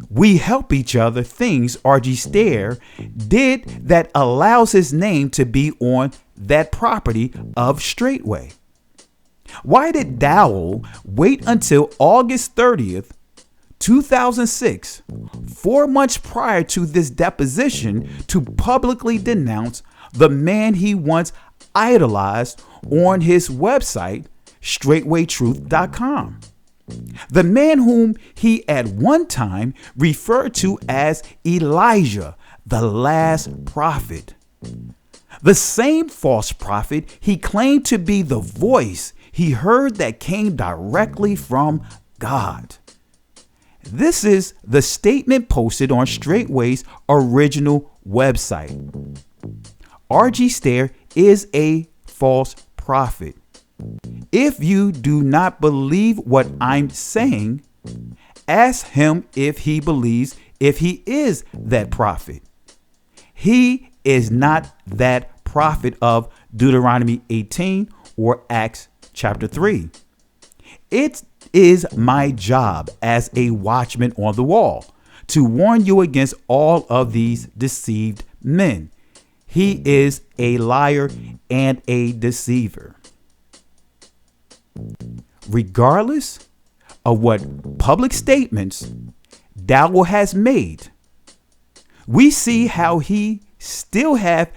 we help each other things RG Stair did that allows his name to be on that property of Straightway? Why did Dowell wait until August 30th, 2006, 4 months prior to this deposition, to publicly denounce the man he once idolized on his website, straightwaytruth.com? The man whom he at one time referred to as Elijah, the last prophet. The same false prophet he claimed to be the voice he heard that came directly from God. This is the statement posted on Straightway's original website. RG Stair is a false prophet. If you do not believe what I'm saying, ask him if he believes if he is that prophet. He is not that prophet of Deuteronomy 18 or Acts chapter 3. It is my job as a watchman on the wall to warn you against all of these deceived men. He is a liar and a deceiver. Regardless of what public statements Dowell has made, we see how he still have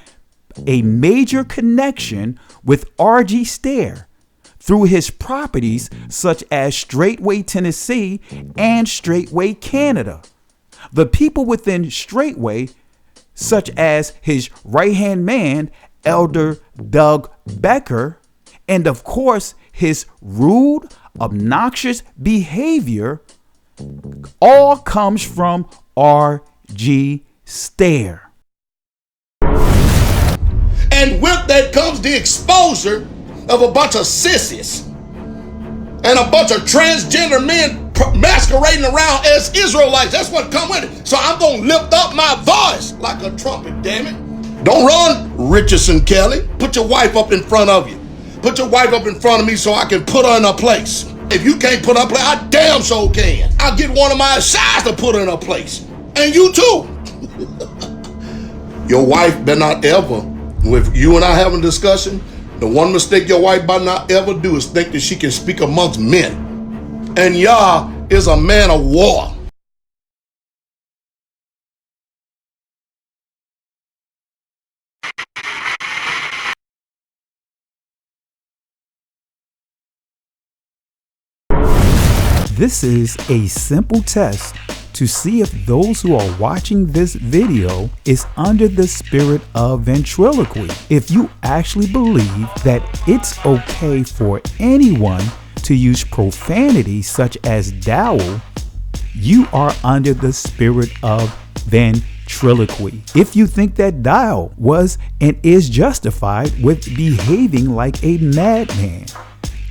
a major connection with RG Stair through his properties such as Straitway, Tennessee and Straitway, Canada. The people within Straitway, such as his right-hand man, Elder Doug Becker, and of course, his rude, obnoxious behavior, all comes from RG Stair. And with that comes the exposure of a bunch of sissies and a bunch of transgender men masquerading around as Israelites. That's what come with it. So I'm going to lift up my voice like a trumpet, damn it. Don't run, Richardson Kelly. Put your wife up in front of you. Put your wife up in front of me so I can put her in her place. If you can't put her in place, I damn sure can. I'll get one of my sides to put her in her place. And you too. Your wife better not ever, if you and I having a discussion, the one mistake your wife better not ever do is think that she can speak amongst men. And Yah is a man of war. This is a simple test to see if those who are watching this video is under the spirit of ventriloquy. If you actually believe that it's okay for anyone to use profanity such as Dowell, you are under the spirit of ventriloquy. If you think that Dowell was and is justified with behaving like a madman,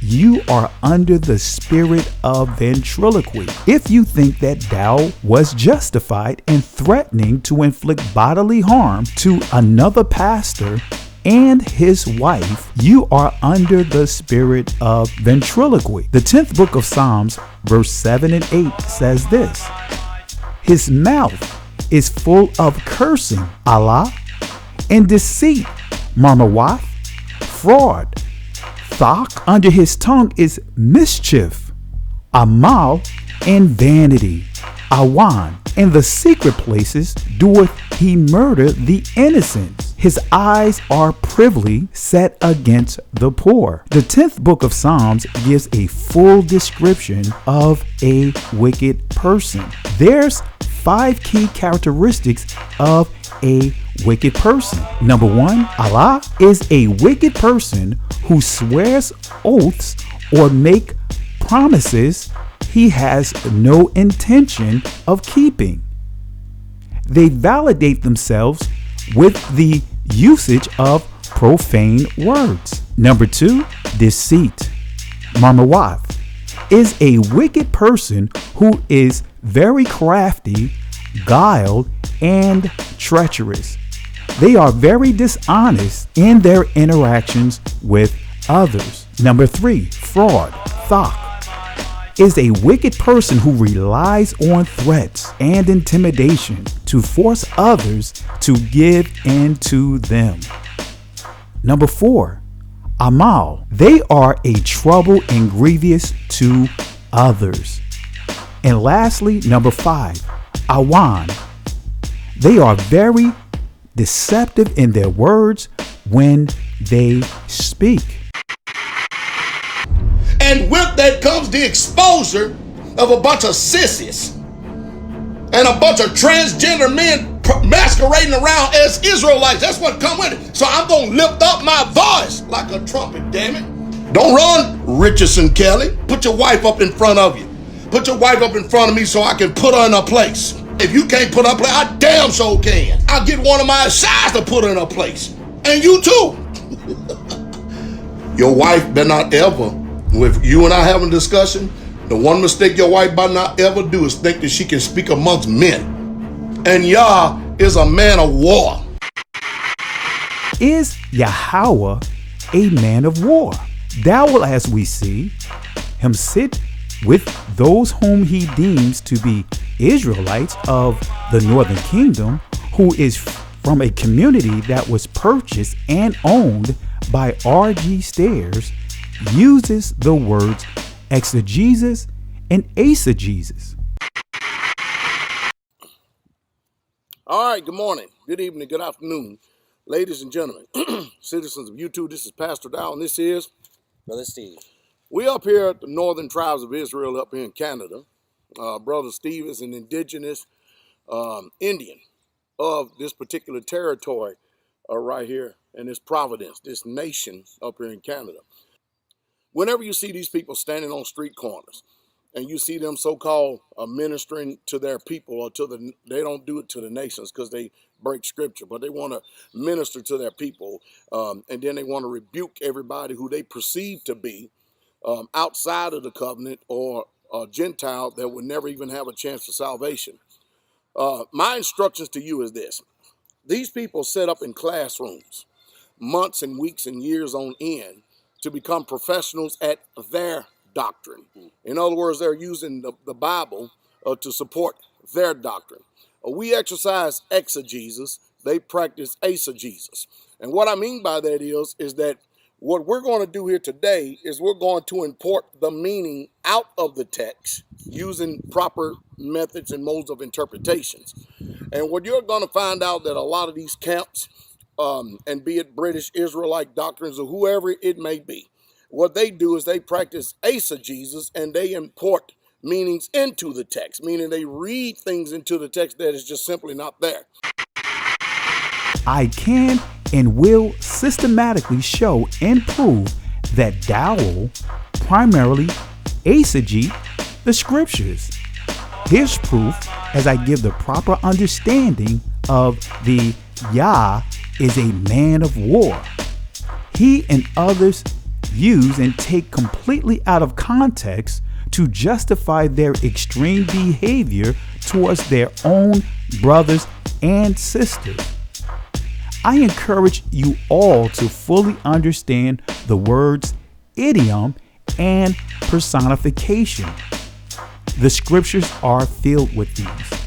you are under the spirit of ventriloquy. If you think that Dowell was justified in threatening to inflict bodily harm to another pastor, and his wife, you are under the spirit of ventriloquy. The 10th book of Psalms, verse 7 and 8 says this: his mouth is full of cursing, Allah, and deceit, marmawath, fraud. Thok, under his tongue is mischief, amal, and vanity. Awan, in the secret places doeth he murder the innocent. His eyes are privily set against the poor. The 10th book of Psalms gives a full description of a wicked person. There's 5 key characteristics of a wicked person. Number 1, Allah is a wicked person who swears oaths or make promises he has no intention of keeping. They validate themselves with the usage of profane words. Number 2, deceit. Marmawath is a wicked person who is very crafty, guile, and treacherous. They are very dishonest in their interactions with others. Number 3, fraud. Thok is a wicked person who relies on threats and intimidation to force others to give in to them. Number 4, amal. They are a trouble and grievous to others. And lastly, number 5, awan. They are very deceptive in their words when they speak. And with that comes the exposure of a bunch of sissies and a bunch of transgender men masquerading around as Israelites. That's what come with it. So I'm going to lift up my voice like a trumpet, damn it. Don't run, Richardson Kelly. Put your wife up in front of you. Put your wife up in front of me so I can put her in her place. If you can't put her in place, I damn sure can. I'll get one of my sides to put her in her place. And you too. Your wife better not ever, if you and I having a discussion, the one mistake your wife better not ever do is think that she can speak amongst men. And Yah is a man of war. Is Yahweh a man of war? Dowell, as we see him sit with those whom he deems to be Israelites of the northern kingdom, who is from a community that was purchased and owned by RG Stairs, uses the words exegesis and eisegesis. All right, good morning, good evening, good afternoon, ladies and gentlemen, citizens of YouTube. This is Pastor Dowell, and this is Brother Steve. We up here at the Northern Tribes of Israel up here in Canada. Brother Steve is an indigenous Indian of this particular territory right here in this province, this nation up here in Canada. Whenever you see these people standing on street corners and you see them so-called ministering to their people or they don't do it to the nations because they break scripture, but they want to minister to their people, and then they want to rebuke everybody who they perceive to be outside of the covenant or a Gentile that would never even have a chance for salvation. My instructions to you is this. These people set up in classrooms months and weeks and years on end to become professionals at their doctrine. In other words, they're using the Bible to support their doctrine. We exercise exegesis, they practice eisegesis. And what I mean by that is that what we're going to do here today is we're going to import the meaning out of the text using proper methods and modes of interpretations. And what you're going to find out that a lot of these camps, and be it British Israelite doctrines or whoever it may be, what they do is they practice eisegesis and they import meanings into the text, meaning they read things into the text that is just simply not there. I can and will systematically show and prove that Dowell primarily eisegete the scriptures. Here's proof as I give the proper understanding of the Yah is a man of war. He and others use and take completely out of context to justify their extreme behavior towards their own brothers and sisters. I encourage you all to fully understand the words idiom and personification. The scriptures are filled with these.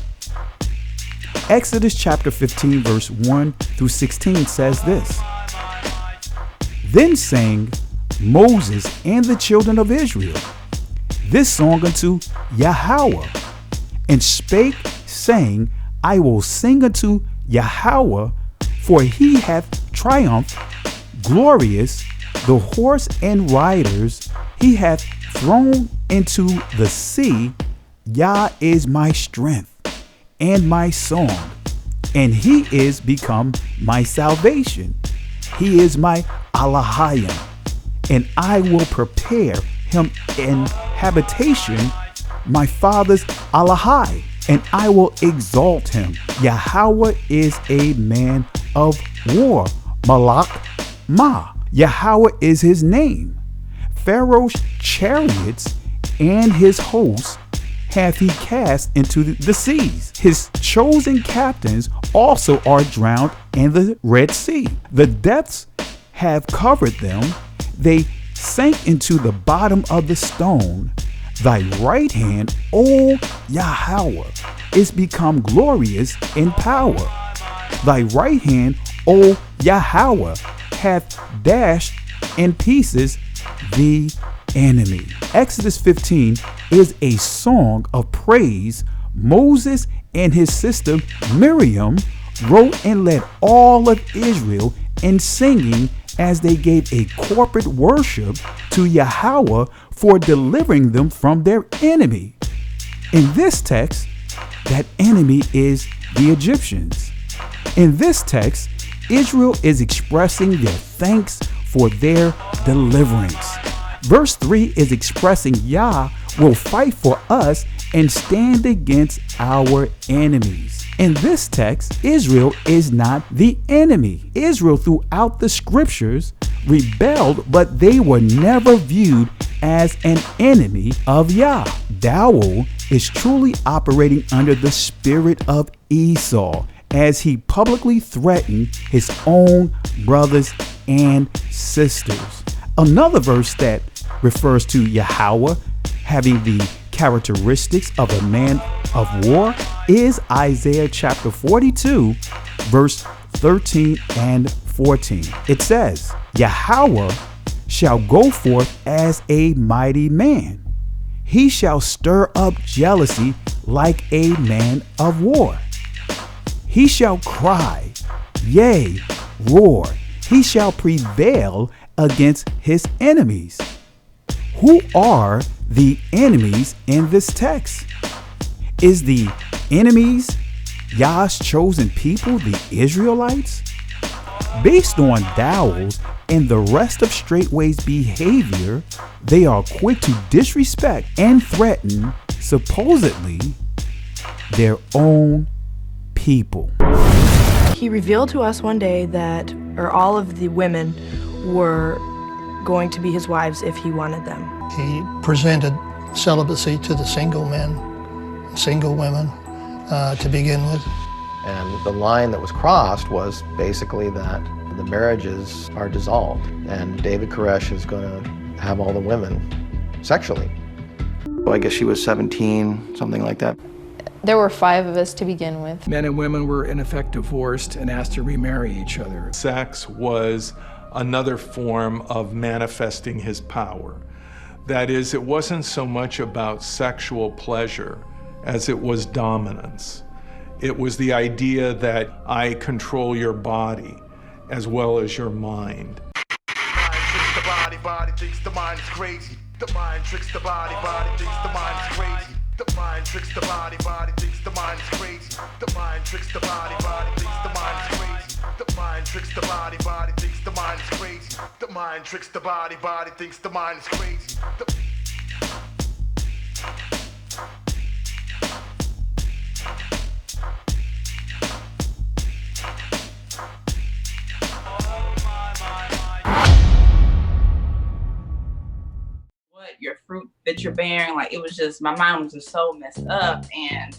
Exodus chapter 15 verse 1 through 16 says this. Then sang Moses and the children of Israel this song unto Yahweh, and spake, saying, I will sing unto Yahweh, for he hath triumphed, glorious, the horse and riders he hath thrown into the sea. Yah is my strength and my song, and he is become my salvation. He is my Alahayim, and I will prepare him an habitation, my father's Alahai, and I will exalt him. Yahweh is a man of war. Malak Ma. Yahweh is his name. Pharaoh's chariots and his hosts hath he cast into the seas. His chosen captains also are drowned in the Red Sea. The depths have covered them. They sank into the bottom of the stone. Thy right hand, O Yahweh, is become glorious in power. Thy right hand, O Yahweh, hath dashed in pieces the enemy. Exodus 15 is a song of praise. Moses and his sister Miriam wrote and led all of Israel in singing as they gave a corporate worship to Yahweh for delivering them from their enemy. In this text, that enemy is the Egyptians. In this text, Israel is expressing their thanks for their deliverance. Verse 3 is expressing Yah will fight for us and stand against our enemies. In this text, Israel is not the enemy. Israel throughout the scriptures rebelled, but they were never viewed as an enemy of Yah. Dowell is truly operating under the spirit of Esau as he publicly threatened his own brothers and sisters. Another verse that refers to Yahweh having the characteristics of a man of war is Isaiah chapter 42, verse 13 and 14. It says, Yahweh shall go forth as a mighty man. He shall stir up jealousy like a man of war. He shall cry, yea, roar. He shall prevail against his enemies. Who are the enemies in this text? Is the enemies Yah's chosen people, the Israelites? Based on Dowell's and the rest of Straightway's behavior, they are quick to disrespect and threaten, supposedly, their own people. He revealed to us one day that all of the women were going to be his wives if he wanted them. He presented celibacy to the single men, single women to begin with. And the line that was crossed was basically that the marriages are dissolved and David Koresh is going to have all the women sexually. Well, I guess she was 17, something like that. There were 5 of us to begin with. Men and women were in effect divorced and asked to remarry each other. Sex was another form of manifesting his power. That is, it wasn't so much about sexual pleasure as it was dominance. It was the idea that I control your body as well as your mind. The body, body thinks the mind is crazy. The mind tricks the body, body thinks the mind is crazy. The mind tricks the body, body thinks the mind is crazy. The mind tricks the body, body thinks the mind is crazy. The mind tricks the body, body thinks the mind is crazy. The mind tricks the body, body thinks the mind is crazy. Your fruit that you're bearing, like it was just, my mind was just so messed up, and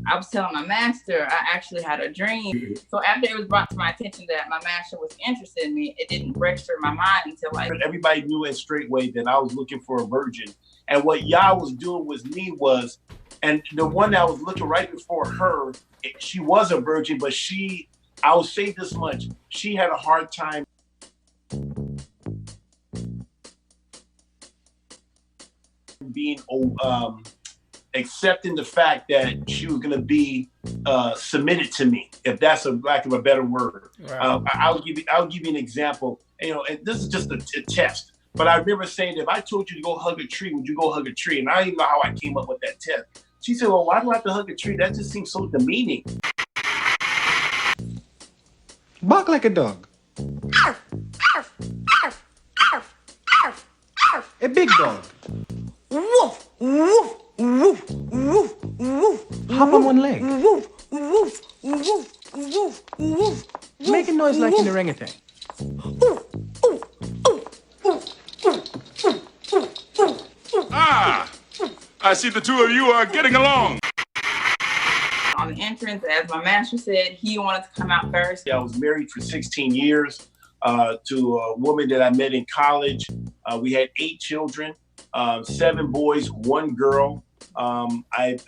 I was telling my master I actually had a dream. So after it was brought to my attention that my master was interested in me, it didn't register in my mind until like everybody knew at Straightway that I was looking for a virgin. And what Yah was doing with me was, and the one that was looking right before her, she was a virgin, but I will say this much, she had a hard time being accepting the fact that she was going to be submitted to me, if that's a lack of a better word. Right. I'll give you an example. And this is just a test. But I remember saying, if I told you to go hug a tree, would you go hug a tree? And I don't even know how I came up with that test. She said, well, why do I have to hug a tree? That just seems so demeaning. Bark like a dog. A big dog. Woof, woof, woof, woof, woof. Hop on one leg. Woof, woof, woof, woof, woof. Make a noise like an orangutan. Ah! I see the two of you are getting along. On the entrance, as my master said, he wanted to come out first. I was married for 16 years to a woman that I met in college. We had 8 children, 7 boys, 1 girl. I've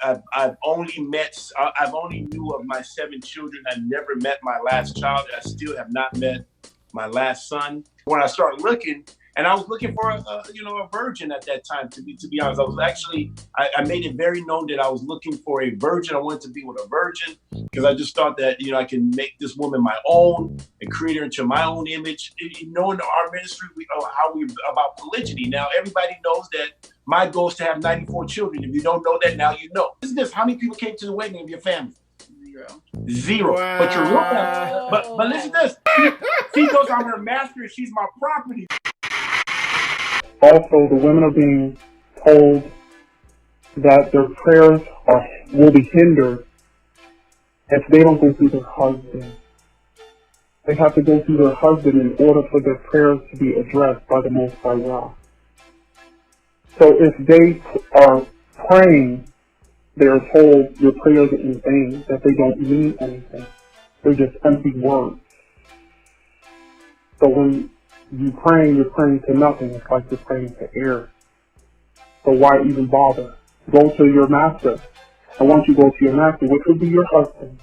only knew of my 7 children. I never met my last child. I still have not met my last son. When I started looking, and I was looking for a virgin at that time, to be honest. I was actually, I made it very known that I was looking for a virgin. I wanted to be with a virgin because I just thought that, I can make this woman my own and create her into my own image. In our ministry, about polygyny. Now, everybody knows that my goal is to have 94 children. If you don't know that, now you know. Listen to this. How many people came to the wedding of your family? 0. Wow. But you're real family. But listen to this. She goes, I'm her master. She's my property. Also, the women are being told that their prayers will be hindered if they don't go through their husband. They have to go through their husband in order for their prayers to be addressed by the Most High God. So if they are praying, they are told your prayers are in vain, that they don't mean anything. They're just empty words. So when you're praying to nothing. It's like you're praying to air. So why even bother? Go to your master. And once you go to your master, which would be your husband,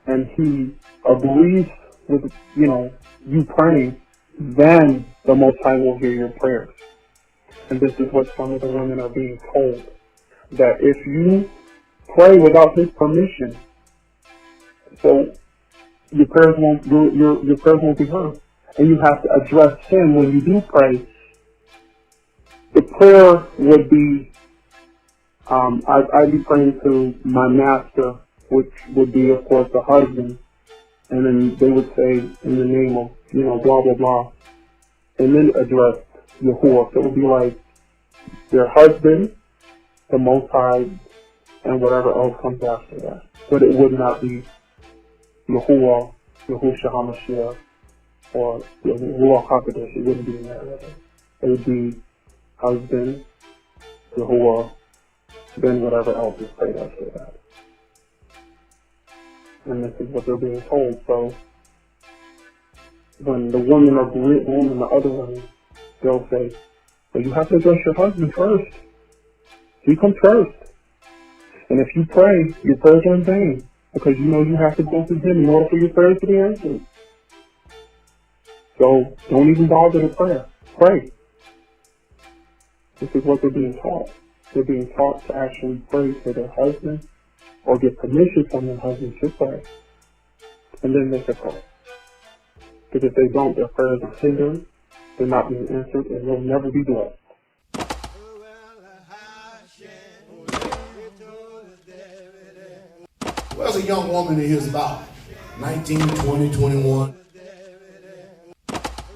and he agrees with, you praying, then the Most High will hear your prayers. And this is what some of the women are being told. That if you pray without his permission, so your prayers won't be heard. And you have to address him when you do pray. The prayer would be, I'd be praying to my master, which would be, of course, the husband. And then they would say, in the name of, blah, blah, blah. And then address Yahuwah. So it would be like their husband, the Most High, and whatever else comes after that. But it would not be Yahuwah, Yahushua HaMashiach, or Yahuwah HaKadosh. It wouldn't be in that way. It would be husband, Yahuwah, then whatever else is prayed after that. And this is what they're being told. So when the women are and the other women, they'll say, well, you have to address your husband first. He comes first. And if you pray, your prayers are in vain, because you have to go through him in order for your prayers to be answered. So don't even bother to pray. Pray. This is what they're being taught. They're being taught to actually pray to their husband or get permission from their husband to pray. And then they can pray. Because if they don't, their prayers are hindered, they're not being answered, and they'll never be blessed. Well, there's a young woman in here about 19, 20, 21.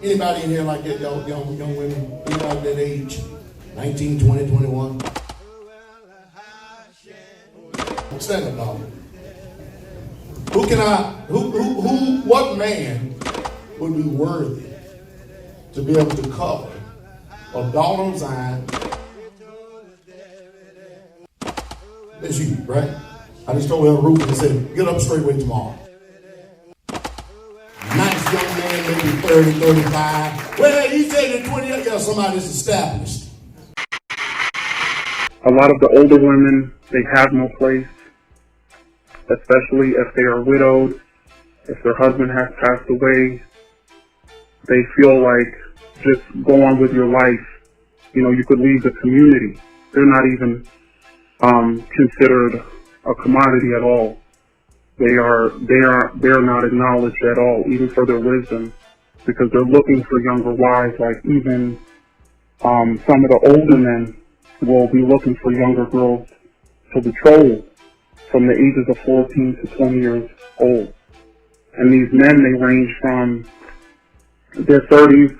Anybody in here like that, young women, anybody that age, 19, 20, 21? Stand up now. What man would be worthy to be able to cover a daughter of Zion? That's you, right? I just told Elder Rufus and said, get up Straightway tomorrow. Nice young man, maybe 30, 35. Well, he said at 28, yeah, somebody's established. A lot of the older women, they have no place, especially if they are widowed, if their husband has passed away. They feel like just go on with your life. You know, you could leave the community. They're not even considered a commodity at all. They're not acknowledged at all, even for their wisdom, because they're looking for younger wives. Like even some of the older men will be looking for younger girls to betroth from the ages of 14 to 20 years old. And these men, they range from their 30s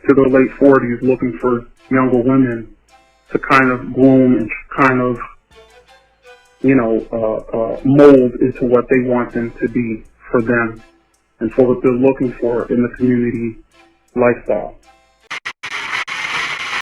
to their late 40s looking for younger women to kind of groom and kind of, mold into what they want them to be for them and for what they're looking for in the community lifestyle.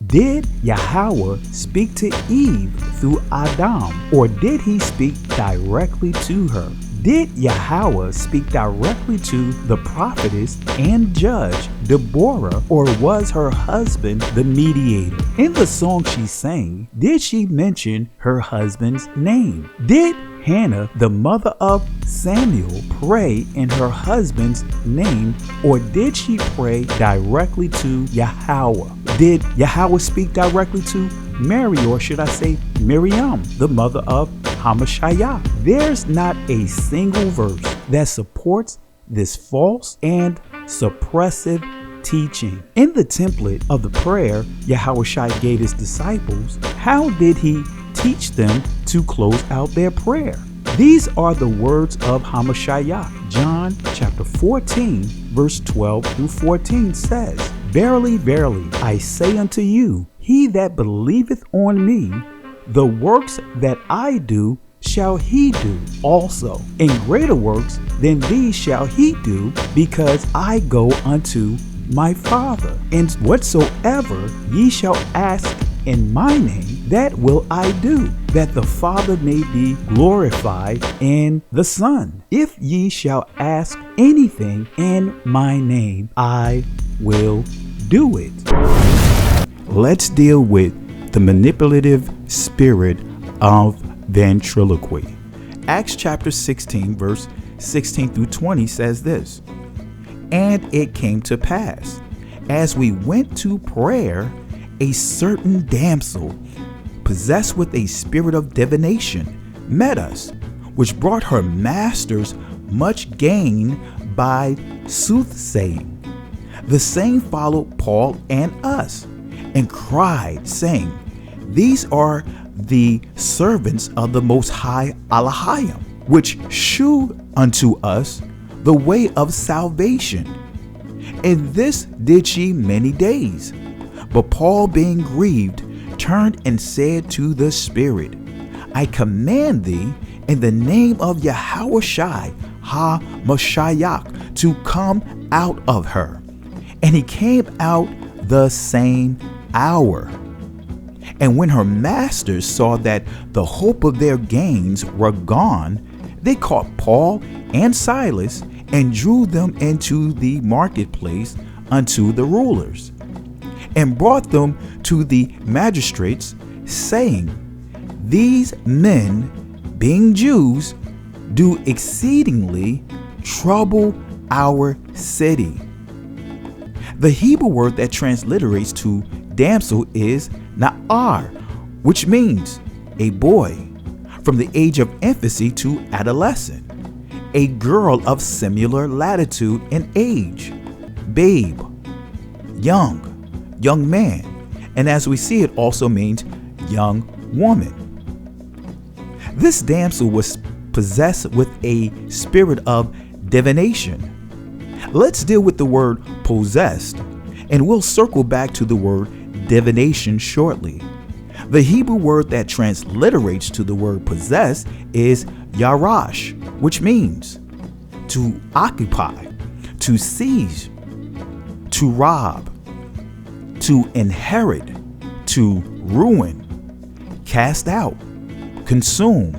Did Yahweh speak to Eve through Adam, or did he speak directly to her? Did Yahweh speak directly to the prophetess and judge Deborah, or was her husband the mediator? In the song she sang, did she mention her husband's name? Did Hannah, the mother of Samuel, pray in her husband's name, or did she pray directly to Yahweh? Did Yahweh speak directly to Mary, or should I say Miriam, the mother of Hamashiach? There's not a single verse that supports this false and suppressive teaching. In the template of the prayer Yahushua gave his disciples, how did he teach them to close out their prayer? These are the words of Hamashiach. John chapter 14 verse 12 through 14 says, Verily, verily, I say unto you, he that believeth on me, the works that I do shall he do also, and greater works than these shall he do, because I go unto my Father. And whatsoever ye shall ask in my name, that will I do, that the Father may be glorified in the Son. If ye shall ask anything in my name, I will do it. Let's deal with the manipulative spirit of ventriloquy. Acts chapter 16 verse 16 through 20 says this, And it came to pass, as we went to prayer, a certain damsel, possessed with a spirit of divination, met us, which brought her masters much gain by soothsaying. The same followed Paul and us, and cried, saying, These are the servants of the Most High Elohim, which shew unto us the way of salvation. And this did she many days. But Paul, being grieved, turned and said to the Spirit, I command thee in the name of Yahushua HaMashiach to come out of her. And he came out the same hour. And when her masters saw that the hope of their gains were gone, they caught Paul and Silas and drew them into the marketplace unto the rulers, and brought them to the magistrates, saying, These men, being Jews, do exceedingly trouble our city. The Hebrew word that transliterates to damsel is na'ar, which means a boy from the age of infancy to adolescent, a girl of similar latitude and age, babe, young man, and as we see, it also means young woman. This damsel was possessed with a spirit of divination. Let's deal with the word possessed, and we'll circle back to the word divination shortly. The Hebrew word that transliterates to the word possess is yarash, which means to occupy, to seize, to rob, to inherit, to ruin, cast out, consume,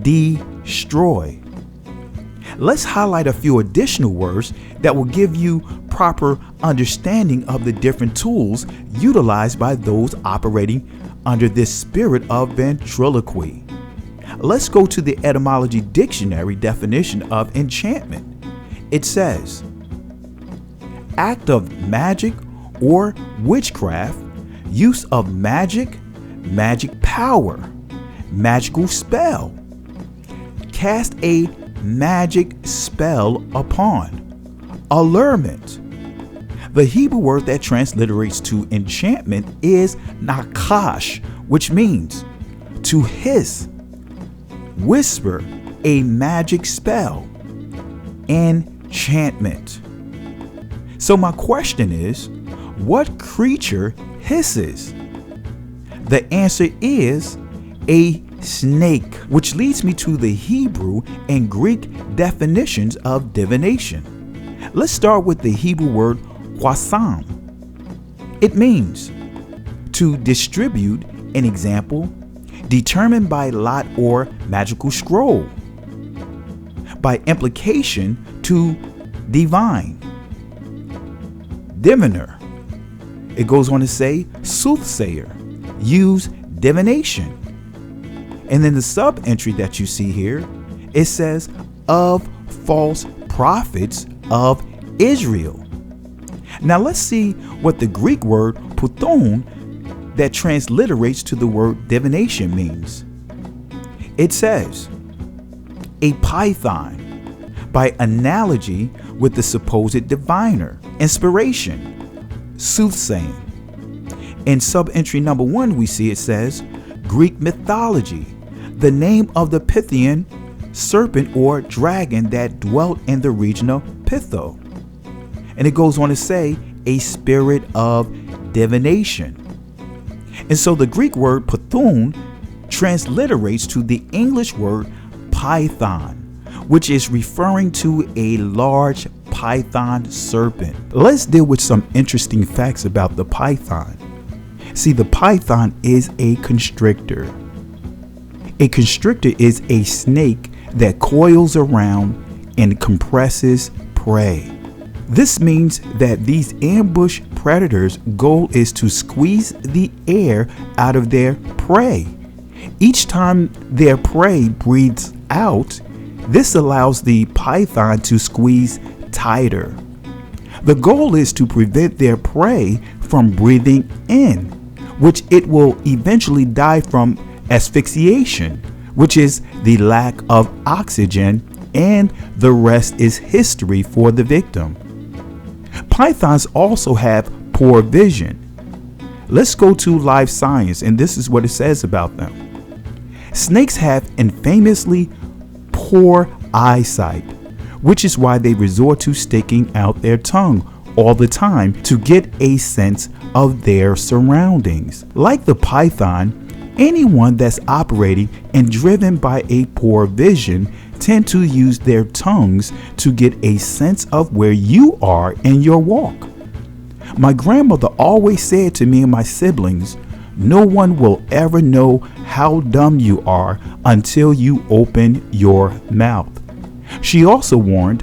destroy. Let's highlight a few additional words that will give you proper understanding of the different tools utilized by those operating under this spirit of ventriloquy. Let's go to the etymology dictionary definition of enchantment. It says, act of magic or witchcraft, use of magic, magic power, magical spell, cast a magic spell upon, allurement. The Hebrew word that transliterates to enchantment is nakash, which means to hiss, whisper, a magic spell, enchantment. So my question is, what creature hisses? The answer is a snake, which leads me to the Hebrew and Greek definitions of divination. Let's start with the Hebrew word quasam. It means to distribute, an example, determined by lot or magical scroll. By implication, to divine. Diviner. It goes on to say soothsayer. Use divination. And then the sub entry that you see here, it says of false prophets of Israel. Now let's see what the Greek word puthon that transliterates to the word divination means. It says a python, by analogy with the supposed diviner, inspiration, soothsaying. In sub-entry number 1, we see it says Greek mythology, the name of the Pythian serpent or dragon that dwelt in the region of Pytho. And it goes on to say a spirit of divination. And so the Greek word puthon transliterates to the English word python, which is referring to a large python serpent. Let's deal with some interesting facts about the python. See, the python is a constrictor. A constrictor is a snake that coils around and compresses prey. This means that these ambush predators' goal is to squeeze the air out of their prey. Each time their prey breathes out, this allows the python to squeeze tighter. The goal is to prevent their prey from breathing in, which it will eventually die from asphyxiation, which is the lack of oxygen, and the rest is history for the victim. Pythons also have poor vision. Let's go to Live Science, and this is what it says about them. Snakes have infamously poor eyesight, which is why they resort to sticking out their tongue all the time to get a sense of their surroundings. Like the python, anyone that's operating and driven by a poor vision tend to use their tongues to get a sense of where you are in your walk. My grandmother always said to me and my siblings, no one will ever know how dumb you are until you open your mouth. She also warned,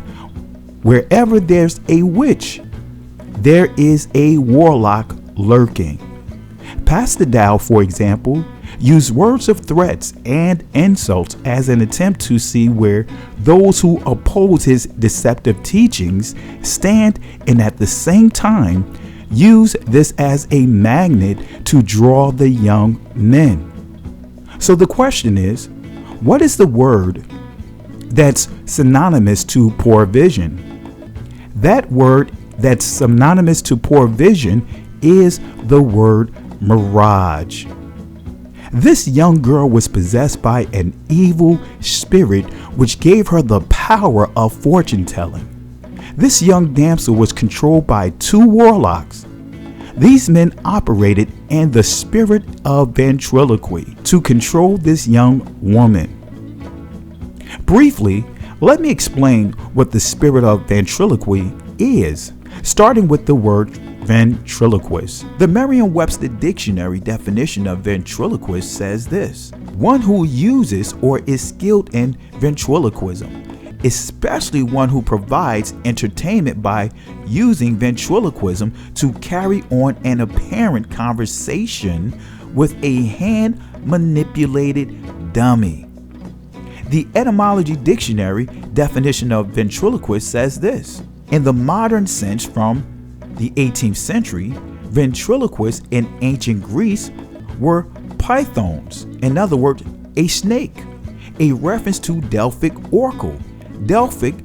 wherever there's a witch, there is a warlock lurking. Pastor Dowell, for example, used words of threats and insults as an attempt to see where those who oppose his deceptive teachings stand, and at the same time use this as a magnet to draw the young men. So the question is, what is the word that's synonymous to poor vision? That word that's synonymous to poor vision is the word mirage. This young girl was possessed by an evil spirit which gave her the power of fortune telling. This young damsel was controlled by 2 warlocks. These men operated in the spirit of ventriloquy to control this young woman. Briefly, let me explain what the spirit of ventriloquy is, starting with the word ventriloquist. The Merriam-Webster dictionary definition of ventriloquist says this: one who uses or is skilled in ventriloquism, especially one who provides entertainment by using ventriloquism to carry on an apparent conversation with a hand-manipulated dummy. The Etymology Dictionary definition of ventriloquist says this: in the modern sense from the 18th century, ventriloquists in ancient Greece were pythons, in other words, a snake, a reference to Delphic oracle. Delphic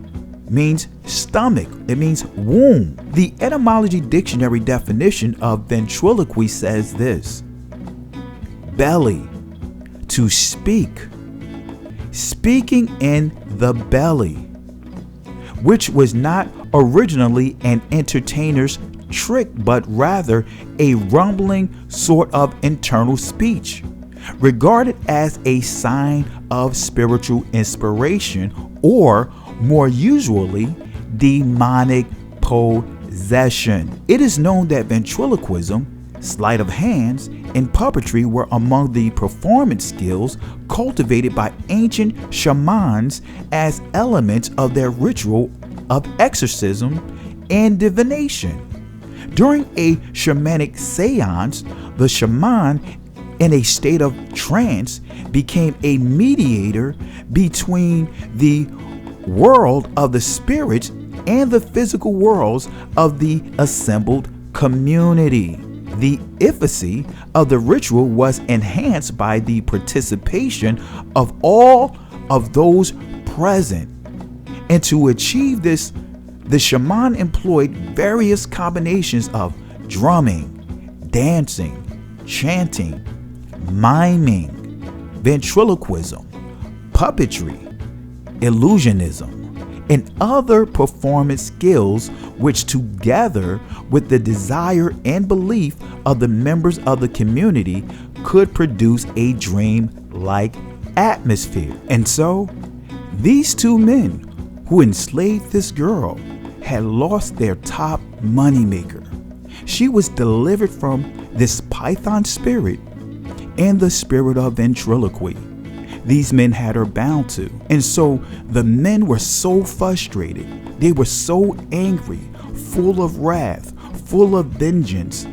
means stomach, it means womb. The Etymology Dictionary definition of ventriloquy says this: belly, to speak, speaking in the belly, which was not originally an entertainer's trick, but rather a rumbling sort of internal speech, regarded as a sign of spiritual inspiration, or more usually, demonic possession. It is known that ventriloquism, sleight of hands, and puppetry were among the performance skills cultivated by ancient shamans as elements of their ritual of exorcism and divination. During a shamanic seance, the shaman, in a state of trance, became a mediator between the world of the spirits and the physical worlds of the assembled community. The efficacy of the ritual was enhanced by the participation of all of those present. And to achieve this, the shaman employed various combinations of drumming, dancing, chanting, miming, ventriloquism, puppetry, illusionism, and other performance skills, which together with the desire and belief of the members of the community could produce a dream-like atmosphere. And so, these two men who enslaved this girl had lost their top moneymaker. She was delivered from this python spirit and the spirit of ventriloquy. These men had her bound to. And so the men were so frustrated. They were so angry, full of wrath, full of vengeance.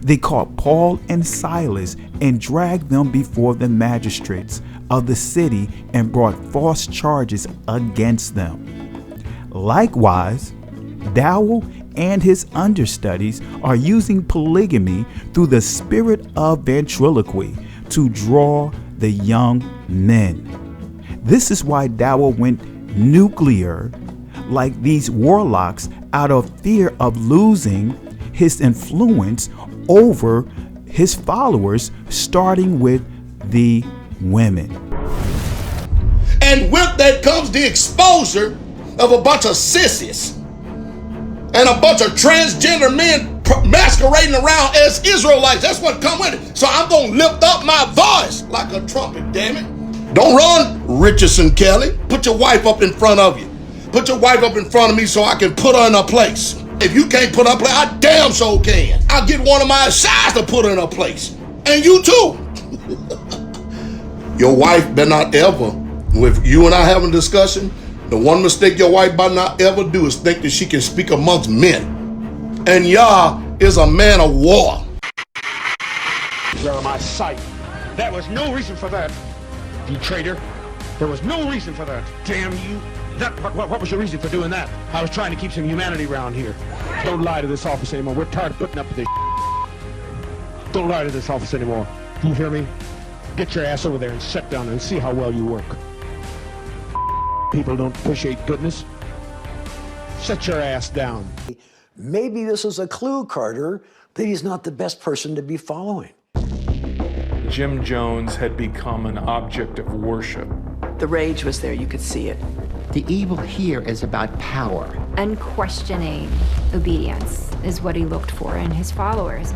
They caught Paul and Silas and dragged them before the magistrates of the city and brought false charges against them. Likewise, Dowell and his understudies are using polygamy through the spirit of ventriloquy to draw the young men. This is why Dowell went nuclear like these warlocks out of fear of losing his influence over his followers, starting with the women. And with that comes the exposure of a bunch of sissies and a bunch of transgender men masquerading around as Israelites. That's what come with it. So I'm going to lift up my voice like a trumpet, damn it. Don't run, Richardson Kelly. Put your wife up in front of you. Put your wife up in front of me so I can put her in her place. If you can't put her in place, I damn sure can. I'll get one of my sides to put her in her place. And you too. Your wife better not ever, with you and I having a discussion, the one mistake your wife better not ever do is think that she can speak amongst men. And Yah is a man of war. Jeremiah sight. There was no reason for that, you traitor. There was no reason for that. Damn you. What was your reason for doing that? I was trying to keep some humanity around here. Don't lie to this office anymore. We're tired of putting up with this. Don't lie to this office anymore. Do you hear me? Get your ass over there and sit down and see how well you work. People don't appreciate goodness. Sit your ass down. Maybe this is a clue, Carter, that he's not the best person to be following. Jim Jones had become an object of worship. The rage was there, you could see it. The evil here is about power. Unquestioning obedience is what he looked for in his followers.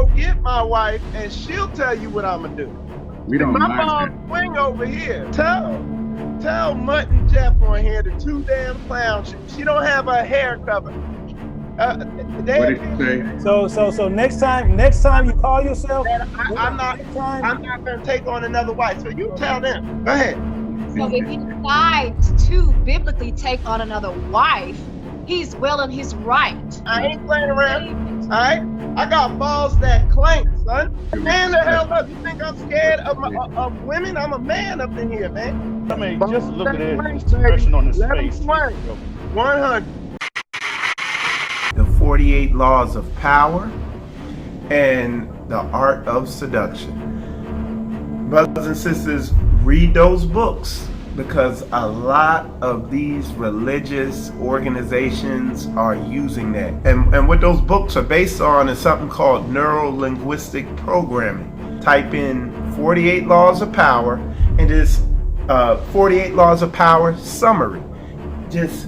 go get my wife and she'll tell you what I'm gonna do. We don't my like mom that. swing over here. Tell Mutt and Jeff on here, the two damn clowns. She don't have her hair covered. What did you say? So next time you call yourself, I'm not gonna take on another wife. So you tell them. Go ahead. So if he decides to biblically take on another wife, he's well in his right. I ain't playing around. All right, I got balls that clank, son. Man, the hell up! You think I'm scared of women? I'm a man up in here, man. I mean, just look at that expression on his face. 100. The 48 Laws of Power and the Art of Seduction. Brothers and sisters, read those books, because a lot of these religious organizations are using that. And what those books are based on is something called neuro-linguistic programming. Type in 48 Laws of Power and this 48 Laws of Power summary. Just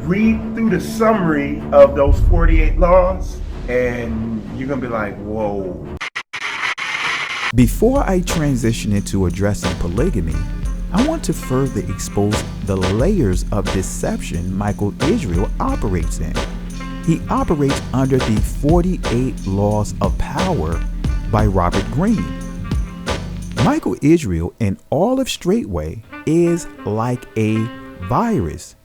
read through the summary of those 48 laws and you're gonna be like, whoa. Before I transition into addressing polygamy, I want to further expose the layers of deception Michael Israel operates in. He operates under the 48 Laws of Power by Robert Greene. Michael Israel and all of Straightway is like a virus.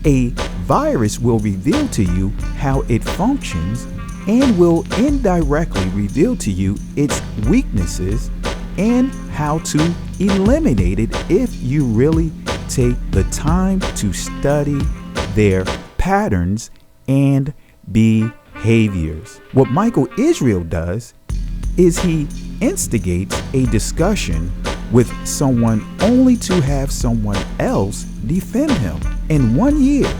A virus will reveal to you how it functions and will indirectly reveal to you its weaknesses and how to eliminate it if you really take the time to study their patterns and behaviors. What Michael Israel does is he instigates a discussion with someone only to have someone else defend him. In 1 year,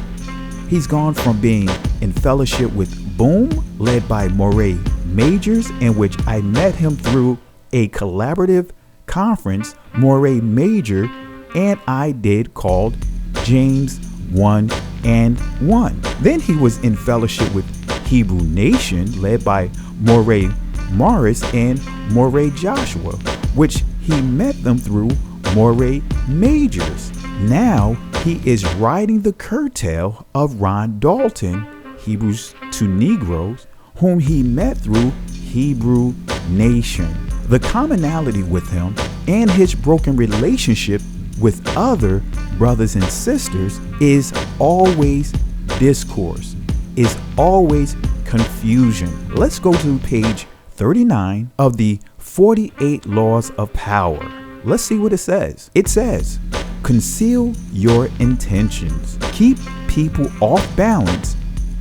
he's gone from being in fellowship with Boom, led by Moray Majors, in which I met him through a collaborative conference Moray Major and I did called James 1 and 1. Then he was in fellowship with Hebrew Nation, led by Moray Morris and Moray Joshua, which he met them through Moray Majors. Now he is riding the curtail of Ron Dalton, Hebrews to Negroes, whom he met through Hebrew Nation. The commonality with him and his broken relationship with other brothers and sisters is always discourse, is always confusion. Let's go to page 39 of the 48 Laws of Power. Let's see what it says. It says, conceal your intentions. Keep people off balance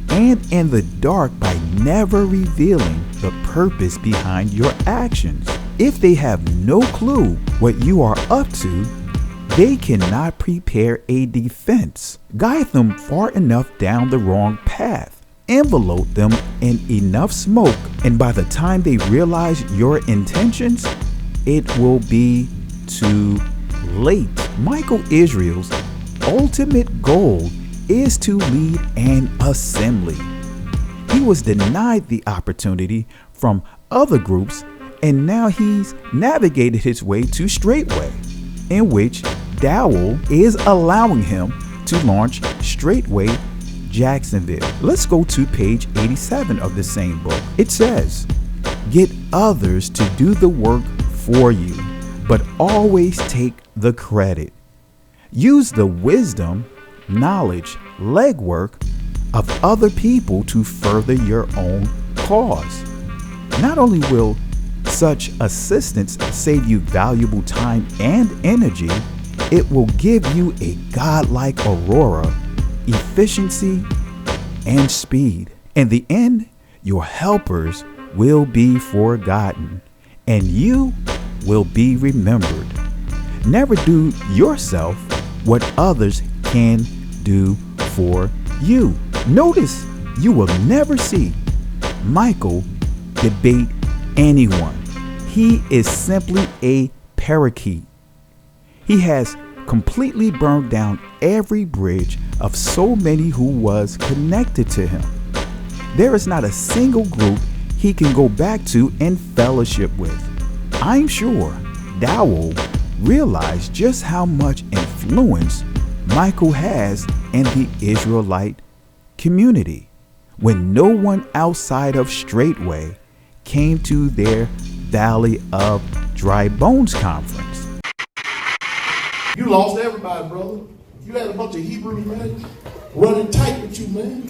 and in the dark by never revealing the purpose behind your actions. If they have no clue what you are up to, they cannot prepare a defense. Guide them far enough down the wrong path. Envelope them in enough smoke, and by the time they realize your intentions, it will be too late. Michael Israel's ultimate goal is to lead an assembly. He was denied the opportunity from other groups, and now he's navigated his way to Straightway, in which Dowell is allowing him to launch Straightway Jacksonville. Let's go to page 87 of the same book. It says, get others to do the work for you, but always take the credit. Use the wisdom, knowledge, legwork of other people to further your own cause. Not only will such assistance save you valuable time and energy, it will give you a godlike aurora, efficiency, and speed. In the end, your helpers will be forgotten, and you will be remembered. Never do yourself what others can do for you. Notice you will never see Michael debate anyone. He is simply a parakeet. He has completely burned down every bridge of so many who was connected to him. There is not a single group he can go back to and fellowship with. I'm sure Dowell realized just how much influence Michael has in the Israelite community when no one outside of Straightway came to their Valley of Dry Bones conference. You lost everybody, brother. You had a bunch of Hebrews, man, running tight with you, man.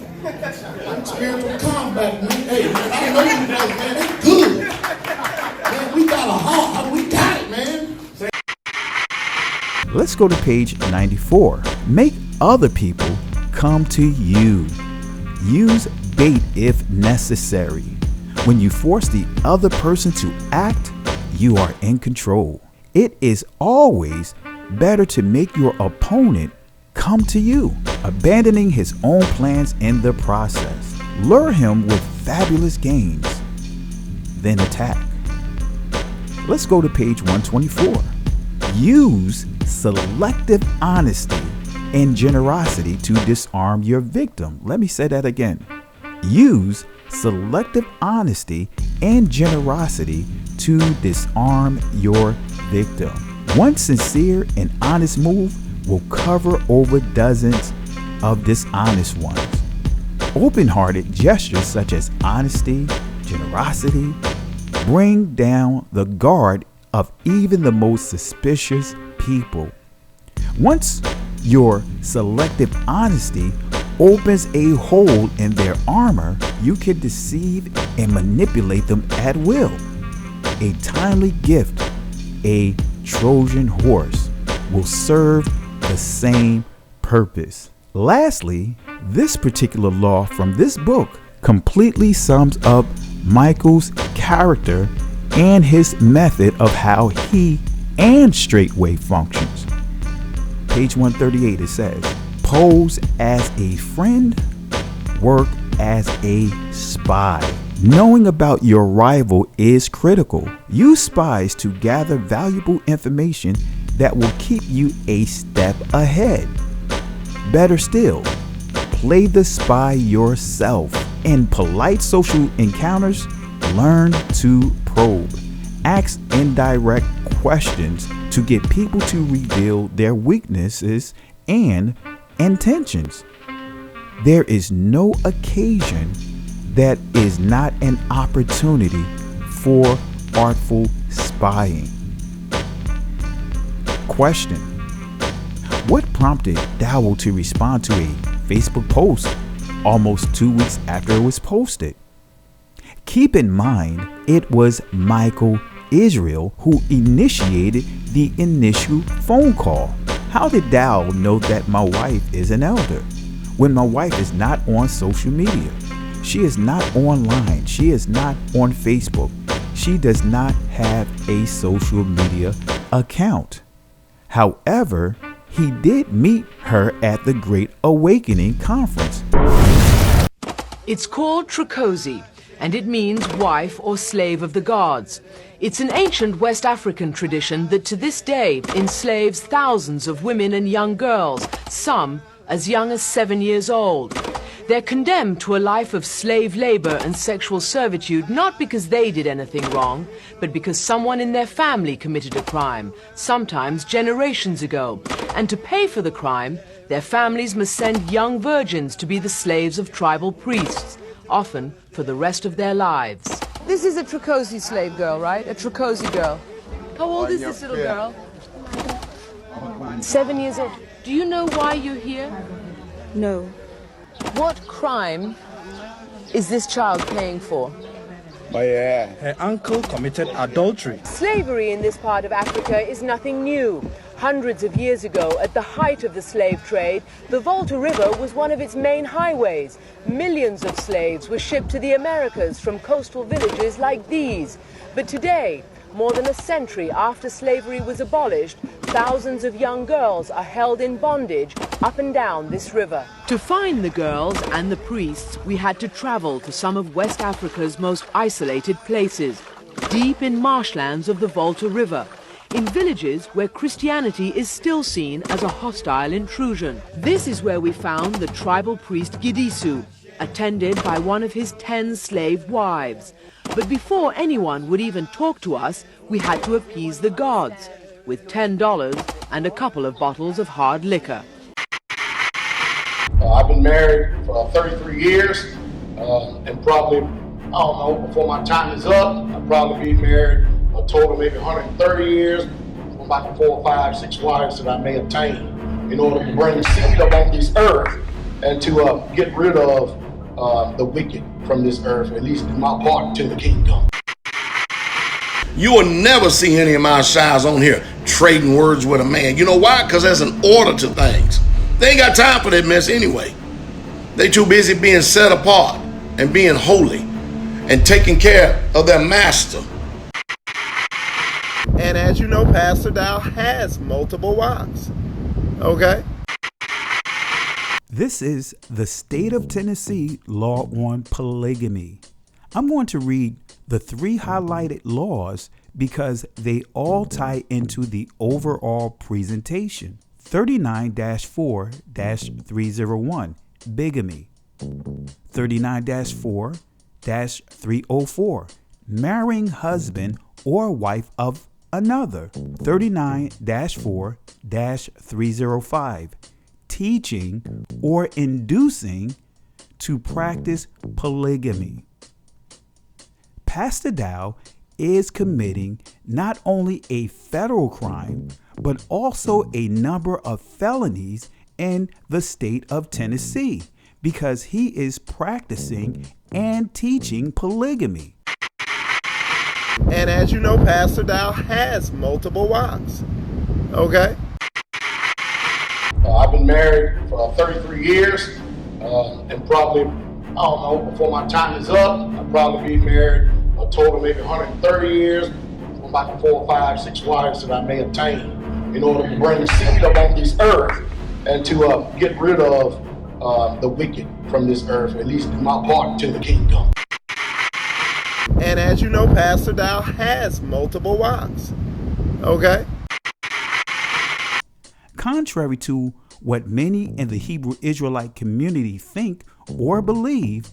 Spiritual combat, man. Hey, man, I know you guys, man. They good. Man, we got a heart. We got it, man. Let's go to page 94. Make other people come to you. Use bait if necessary. When you force the other person to act, you are in control. It is always better to make your opponent come to you, abandoning his own plans in the process. Lure him with fabulous games, then attack. Let's go to page 124. Use selective honesty and generosity to disarm your victim. Let me say that again. Use selective honesty and generosity to disarm your victim. One sincere and honest move will cover over dozens of dishonest ones. Open-hearted gestures such as honesty, generosity, bring down the guard of even the most suspicious people. Once your selective honesty opens a hole in their armor, you can deceive and manipulate them at will. A timely gift, a Trojan horse, will serve the same purpose. Lastly, this particular law from this book completely sums up Michael's character and his method of how he and Straightway functions. Page 138, it says, pose as a friend, work as a spy. Knowing about your rival is critical. Use spies to gather valuable information that will keep you a step ahead. Better still, play the spy yourself. In polite social encounters, learn to probe. Ask indirect questions to get people to reveal their weaknesses and intentions. There is no occasion that is not an opportunity for artful spying. Question: what prompted Dowell to respond to a Facebook post almost 2 weeks after it was posted? Keep in mind, it was Michael Israel who initiated the initial phone call. How did Dowell know that my wife is an elder when my wife is not on social media? She is not online. She is not on Facebook. She does not have a social media account. However, he did meet her at the Great Awakening conference. It's called Tricosi, and it means wife or slave of the gods. It's an ancient West African tradition that to this day enslaves thousands of women and young girls, some as young as 7 years old. They're condemned to a life of slave labor and sexual servitude, not because they did anything wrong, but because someone in their family committed a crime, sometimes generations ago. And to pay for the crime, their families must send young virgins to be the slaves of tribal priests, often for the rest of their lives. This is a Tricosi slave girl, right? A Tricosi girl. How old is this little girl? 7 years old. Do you know why you're here? No. What crime is this child paying for? Her uncle committed adultery. Slavery in this part of Africa is nothing new. Hundreds of years ago, at the height of the slave trade, the Volta River was one of its main highways. Millions of slaves were shipped to the Americas from coastal villages like these. But today, more than a century after slavery was abolished, thousands of young girls are held in bondage up and down this river. To find the girls and the priests, we had to travel to some of West Africa's most isolated places, deep in marshlands of the Volta River, in villages where Christianity is still seen as a hostile intrusion. This is where we found the tribal priest Gidisu, attended by one of his 10 slave wives. But before anyone would even talk to us, we had to appease the gods with $10 and a couple of bottles of hard liquor. I've been married for 33 years, and probably, I don't know, before my time is up, I'll probably be married a total maybe 130 years, from about 4, 5, 6 wives that I may obtain in order to bring seed upon this earth and to get rid of the wicked from this earth, at least do my part to the kingdom. You will never see any of my shies on here trading words with a man. You know why? Because there's an order to things. They ain't got time for that mess anyway. They too busy being set apart and being holy and taking care of their master. And as you know, Pastor Dowell has multiple wives. Okay? This is the state of Tennessee law on polygamy. I'm going to read the 3 highlighted laws because they all tie into the overall presentation. 39-4-301, bigamy. 39-4-304, marrying husband or wife of another. 39-4-305, teaching or inducing to practice polygamy. Pastor Dowell is committing not only a federal crime, but also a number of felonies in the state of Tennessee because he is practicing and teaching polygamy. And as you know, Pastor Dowell has multiple wives. Okay? I've been married for 33 years, and probably, I don't know, before my time is up, I'll probably be married a total maybe 130 years, from about 4, 5, 6 wives that I may obtain in order to bring seed upon this earth and to get rid of the wicked from this earth, at least do my part to the kingdom. And as you know, Pastor Dowell has multiple wives. Okay? Contrary to what many in the Hebrew Israelite community think or believe,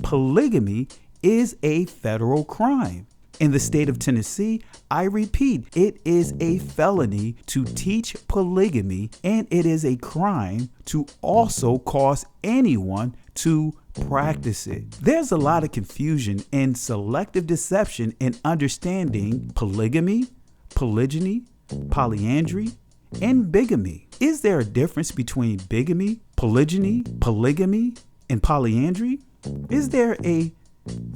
polygamy is a federal crime. In the state of Tennessee, I repeat, it is a felony to teach polygamy, and it is a crime to also cause anyone to practice it. There's a lot of confusion and selective deception in understanding polygamy, polygyny, polyandry, and bigamy. Is there a difference between bigamy, polygyny, polygamy, and polyandry? Is there a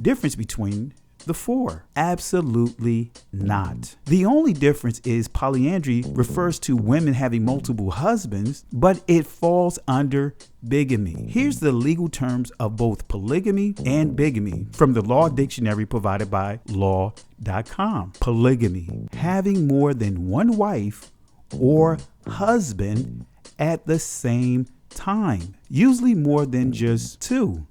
difference between the 4? Absolutely not. The only difference is polyandry refers to women having multiple husbands, but it falls under bigamy. Here's the legal terms of both polygamy and bigamy from the Law Dictionary provided by law.com. Polygamy, having more than one wife or husband at the same time, usually more than just 2,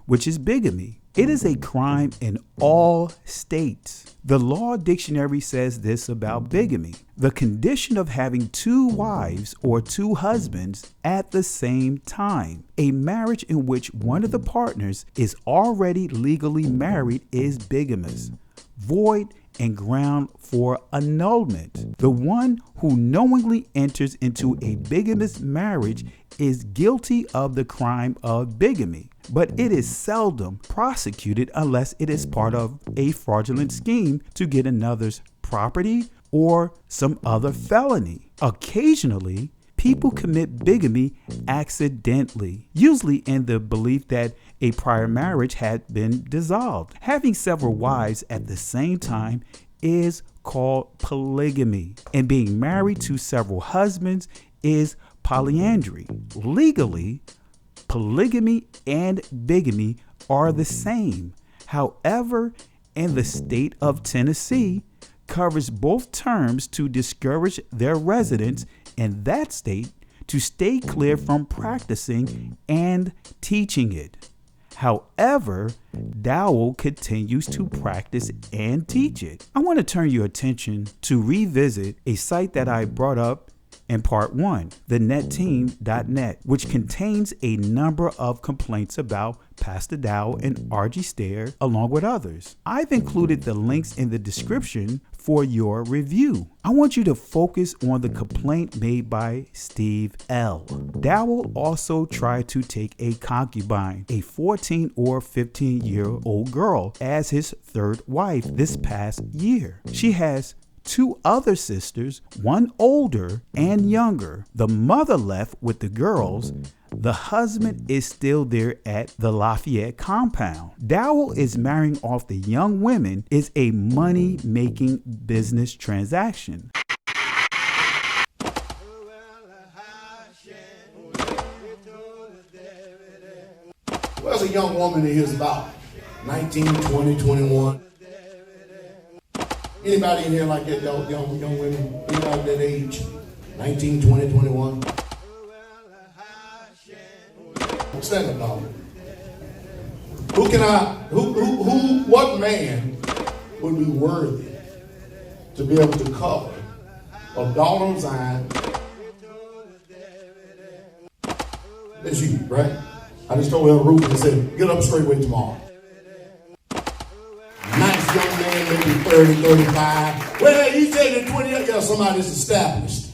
which is bigamy. It is a crime in all states. The Law Dictionary says this about bigamy: the condition of having 2 wives or 2 husbands at the same time. A marriage in which one of the partners is already legally married is bigamous, void, and ground for annulment. The one who knowingly enters into a bigamous marriage is guilty of the crime of bigamy, but it is seldom prosecuted unless it is part of a fraudulent scheme to get another's property or some other felony. Occasionally, people commit bigamy accidentally, usually in the belief that a prior marriage had been dissolved. Having several wives at the same time is called polygamy, and being married to several husbands is polyandry. Legally, polygamy and bigamy are the same. However, in the state of Tennessee, covers both terms to discourage their residents in that state to stay clear from practicing and teaching it. However, Dowell continues to practice and teach it. I want to turn your attention to revisit a site that I brought up in part 1, thenetteam.net, which contains a number of complaints about Pastor Dowell and R.G. Stair, along with others. I've included the links in the description for your review. I want you to focus on the complaint made by Steve L. Dowell also tried to take a concubine, a 14 or 15-year-old girl, as his third wife this past year. She has 2 other sisters, one older and younger. The mother left with the girls. The husband is still there at the Lafayette compound. Dowell is marrying off the young women is a money-making business transaction. Where's a young woman in here's about 19, 20, 21? Anybody in here like that, young women? Anybody that age? 19, 20, 21? Stand up, dog. What man would be worthy to be able to cover a daughter of Zion? That's you, right? I just told her Ruth and said, get up Straightway tomorrow. Nice young man, maybe 30, 35. Well, he said in 20 years, yeah, somebody's established.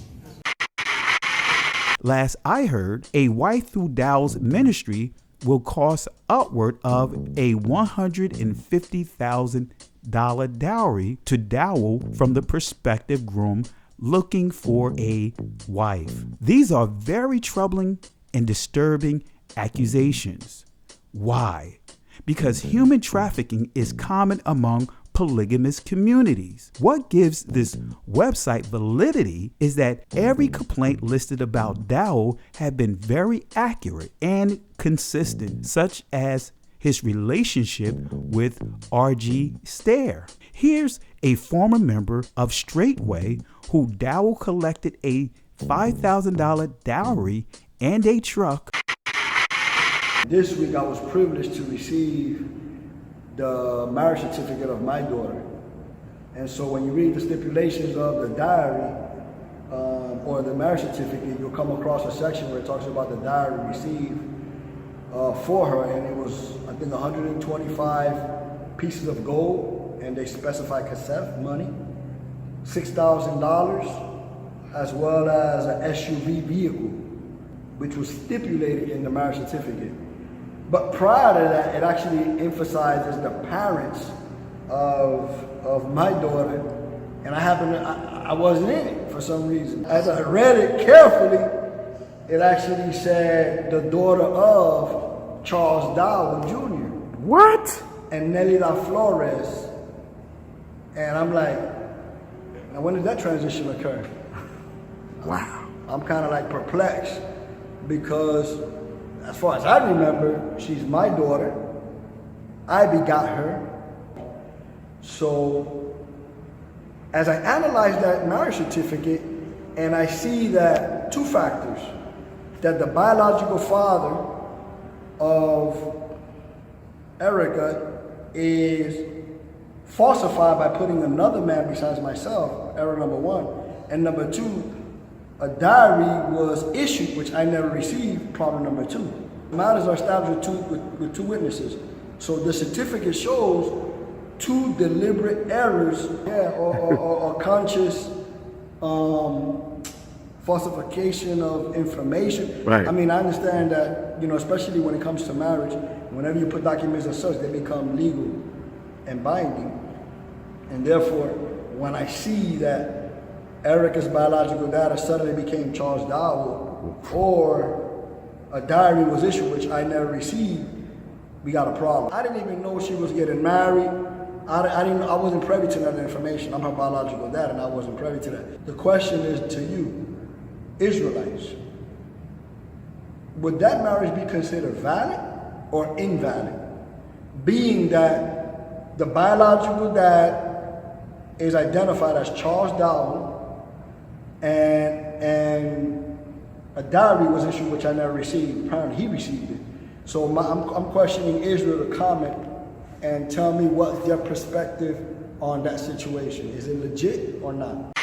Last I heard, a wife through Dowell's ministry will cost upward of a $150,000 dowry to Dowell from the prospective groom looking for a wife. These are very troubling and disturbing accusations. Why? Because human trafficking is common among polygamous communities. What gives this website validity is that every complaint listed about Dowell have been very accurate and consistent, such as his relationship with RG Stair. Here's a former member of Straightway who Dowell collected a $5,000 dowry and a truck. This week I was privileged to receive the marriage certificate of my daughter. And so when you read the stipulations of the diary or the marriage certificate, you'll come across a section where it talks about the diary received for her, and it was, I think, 125 pieces of gold, and they specify kasef money, $6,000, as well as an SUV vehicle, which was stipulated in the marriage certificate. But prior to that, it actually emphasizes the parents of my daughter, and I wasn't in it for some reason. As I read it carefully, it actually said the daughter of Charles Dowell Jr. What? And Nelida Flores. And I'm like, now when did that transition occur? Wow. I'm kind of like perplexed because as far as I remember, she's my daughter. I begot her. So as I analyze that marriage certificate and I see that 2 factors, that the biological father of Erica is falsified by putting another man besides myself, error number 1. And number 2, a diary was issued, which I never received, problem number 2. Matters are established with two witnesses. So the certificate shows 2 deliberate errors, or conscious falsification of information. Right. I mean, I understand that, especially when it comes to marriage, whenever you put documents as such, they become legal and binding. And therefore, when I see that Erica's biological data suddenly became Charles Dowell, or a diary was issued, which I never received, we got a problem. I didn't even know she was getting married. I wasn't privy to that information. I'm her biological dad, and I wasn't privy to that. The question is to you, Israelites, would that marriage be considered valid or invalid? Being that the biological dad is identified as Charles Dowell, and a diary was issued, which I never received. Apparently he received it. So I'm questioning Israel to comment and tell me what's their perspective on that situation. Is it legit or not?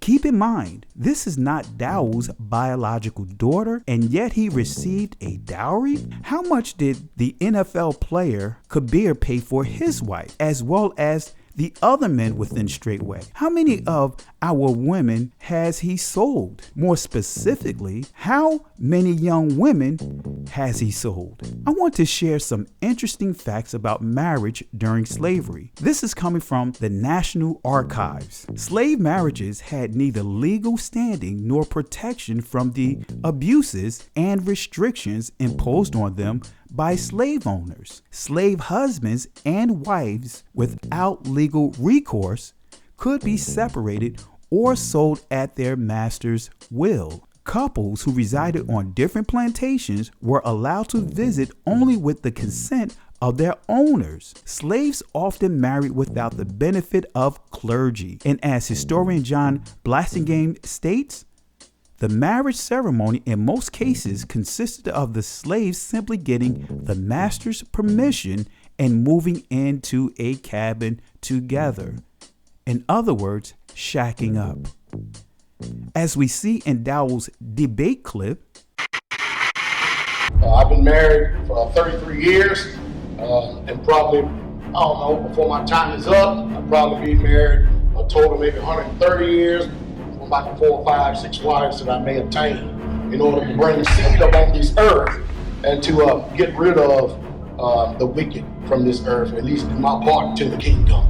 Keep in mind, this is not Dowell's biological daughter, and yet he received a dowry. How much did the NFL player Kabir pay for his wife, as well as the other men within Straightway? How many of our women has he sold? More specifically, how many young women has he sold? I want to share some interesting facts about marriage during slavery. This is coming from the National Archives. Slave marriages had neither legal standing nor protection from the abuses and restrictions imposed on them by slave owners. Slave husbands and wives without legal recourse could be separated or sold at their master's will. Couples who resided on different plantations were allowed to visit only with the consent of their owners. Slaves often married without the benefit of clergy. And as historian John Blasingame states, the marriage ceremony in most cases consisted of the slaves simply getting the master's permission and moving into a cabin together. In other words, shacking up. As we see in Dowell's debate clip, I've been married for 33 years, and probably, I don't know, before my time is up, I'll probably be married a total of maybe 130 years. About 4, 5, 6 wives that I may obtain in order to bring seed upon this earth and to get rid of the wicked from this earth, at least do my part to the kingdom.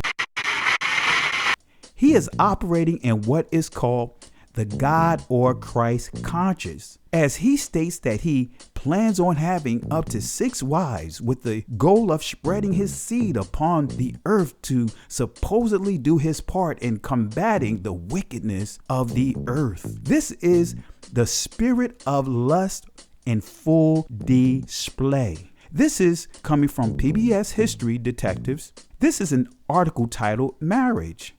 He is operating in what is called the God or Christ conscience, as he states that he plans on having up to 6 wives with the goal of spreading his seed upon the earth to supposedly do his part in combating the wickedness of the earth. This is the spirit of lust in full display. This is coming from PBS History Detectives. This is an article titled Marriage.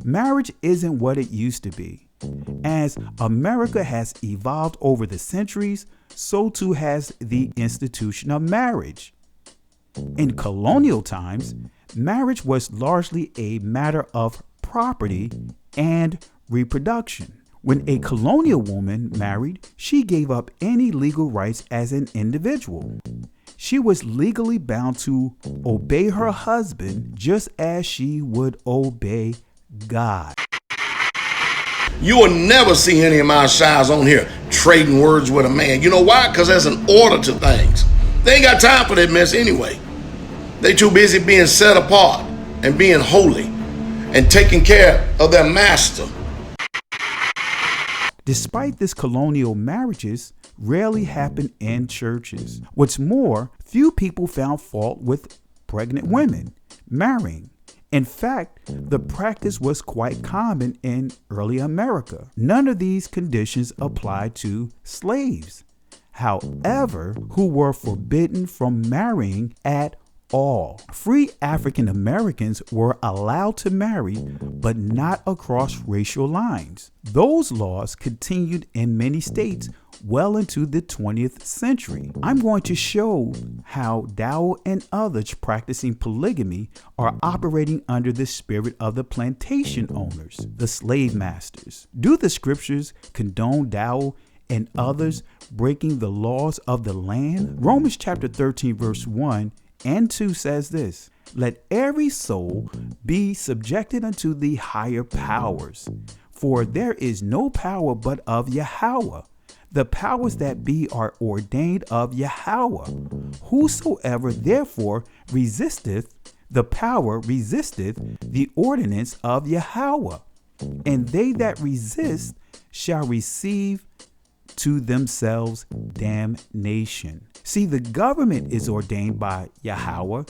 Marriage isn't what it used to be. As America has evolved over the centuries, so too has the institution of marriage. In colonial times, marriage was largely a matter of property and reproduction. When a colonial woman married, she gave up any legal rights as an individual. She was legally bound to obey her husband just as she would obey God. You will never see any of my shies on here trading words with a man. You know why? Because there's an order to things. They ain't got time for that mess anyway. They too busy being set apart and being holy and taking care of their master. Despite this, colonial marriages rarely happen in churches. What's more, few people found fault with pregnant women marrying. In fact, the practice was quite common in early America. None of these conditions applied to slaves, however, who were forbidden from marrying at all. Free African Americans were allowed to marry, but not across racial lines. Those laws continued in many states well into the 20th century. I'm going to show how Dowell and others practicing polygamy are operating under the spirit of the plantation owners, the slave masters. Do the scriptures condone Dowell and others breaking the laws of the land? Romans chapter 13 verse 1 and 2 says this: let every soul be subjected unto the higher powers, for there is no power but of Yahweh. The powers that be are ordained of Yahweh. Whosoever therefore resisteth the power resisteth the ordinance of Yahweh, and they that resist shall receive to themselves damnation. See, the government is ordained by Yahweh,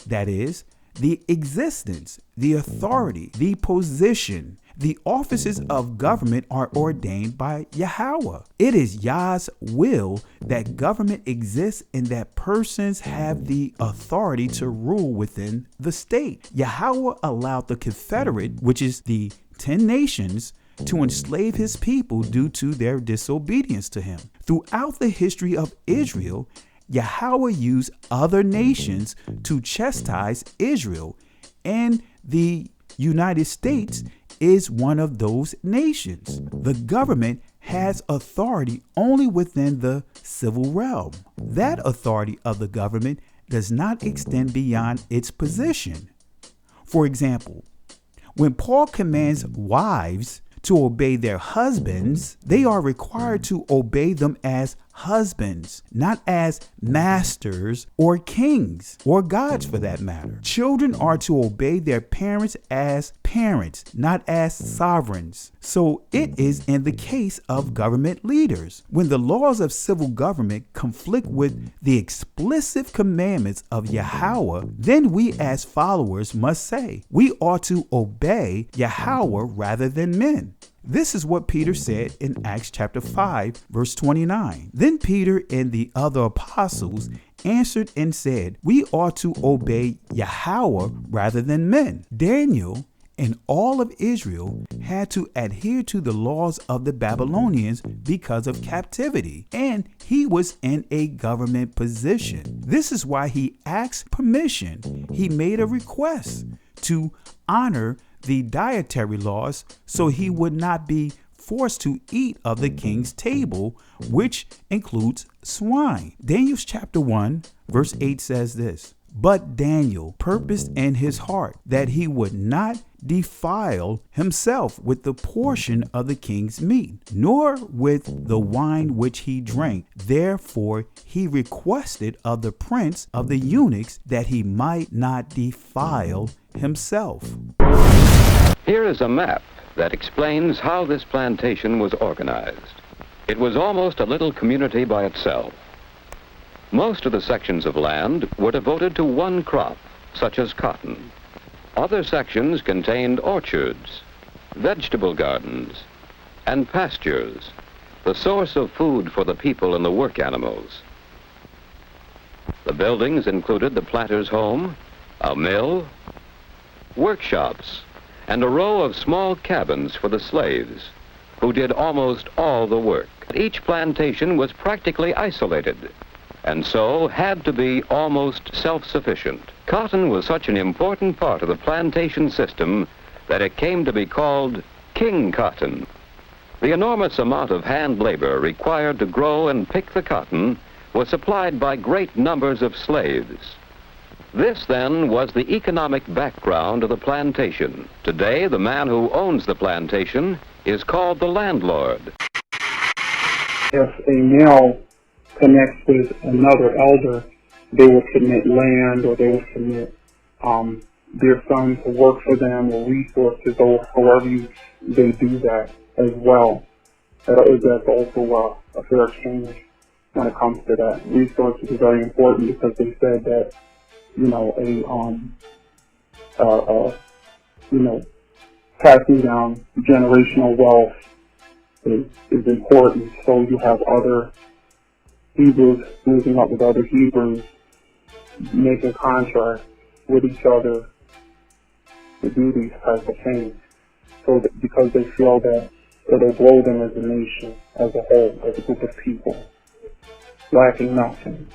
that is, the existence, the authority, the position. The offices of government are ordained by Yahweh. It is Yah's will that government exists and that persons have the authority to rule within the state. Yahweh allowed the Confederate, which is the 10 nations, to enslave his people due to their disobedience to him. Throughout the history of Israel, Yahweh used other nations to chastise Israel, and the United States is one of those nations. The government has authority only within the civil realm. That authority of the government does not extend beyond its position. For example, when Paul commands wives to obey their husbands, they are required to obey them as husbands, not as masters or kings or gods for that matter. Children are to obey their parents as parents, not as sovereigns. So it is in the case of government leaders. When the laws of civil government conflict with the explicit commandments of Yahweh, then we as followers must say, we ought to obey Yahweh rather than men. This is what Peter said in Acts chapter 5, verse 29. Then Peter and the other apostles answered and said, we ought to obey Yahweh rather than men. Daniel and all of Israel had to adhere to the laws of the Babylonians because of captivity, and he was in a government position. This is why he asked permission. He made a request to honor the dietary laws so he would not be forced to eat of the king's table, which includes swine. Daniel chapter 1 verse 8 says this, but Daniel purposed in his heart that he would not defile himself with the portion of the king's meat, nor with the wine which he drank. Therefore he requested of the prince of the eunuchs that he might not defile himself. Here is a map that explains how this plantation was organized. It was almost a little community by itself. Most of the sections of land were devoted to one crop, such as cotton. Other sections contained orchards, vegetable gardens, and pastures, the source of food for the people and the work animals. The buildings included the planter's home, a mill, workshops, and a row of small cabins for the slaves, who did almost all the work. Each plantation was practically isolated, and so had to be almost self-sufficient. Cotton was such an important part of the plantation system that it came to be called king cotton. The enormous amount of hand labor required to grow and pick the cotton was supplied by great numbers of slaves. This, then, was the economic background of the plantation. Today, the man who owns the plantation is called the landlord. If a male connects with another elder, they will commit land, or they will commit their son to work for them, or resources, or however they do that as well. That's also a fair exchange when it comes to that. Resources is very important because they said that, passing down generational wealth is important. So you have other Hebrews moving up with other Hebrews, making contracts with each other to do these types of things. So that, because they feel that it'll grow them as a nation, as a whole, as a group of people, lacking nothing.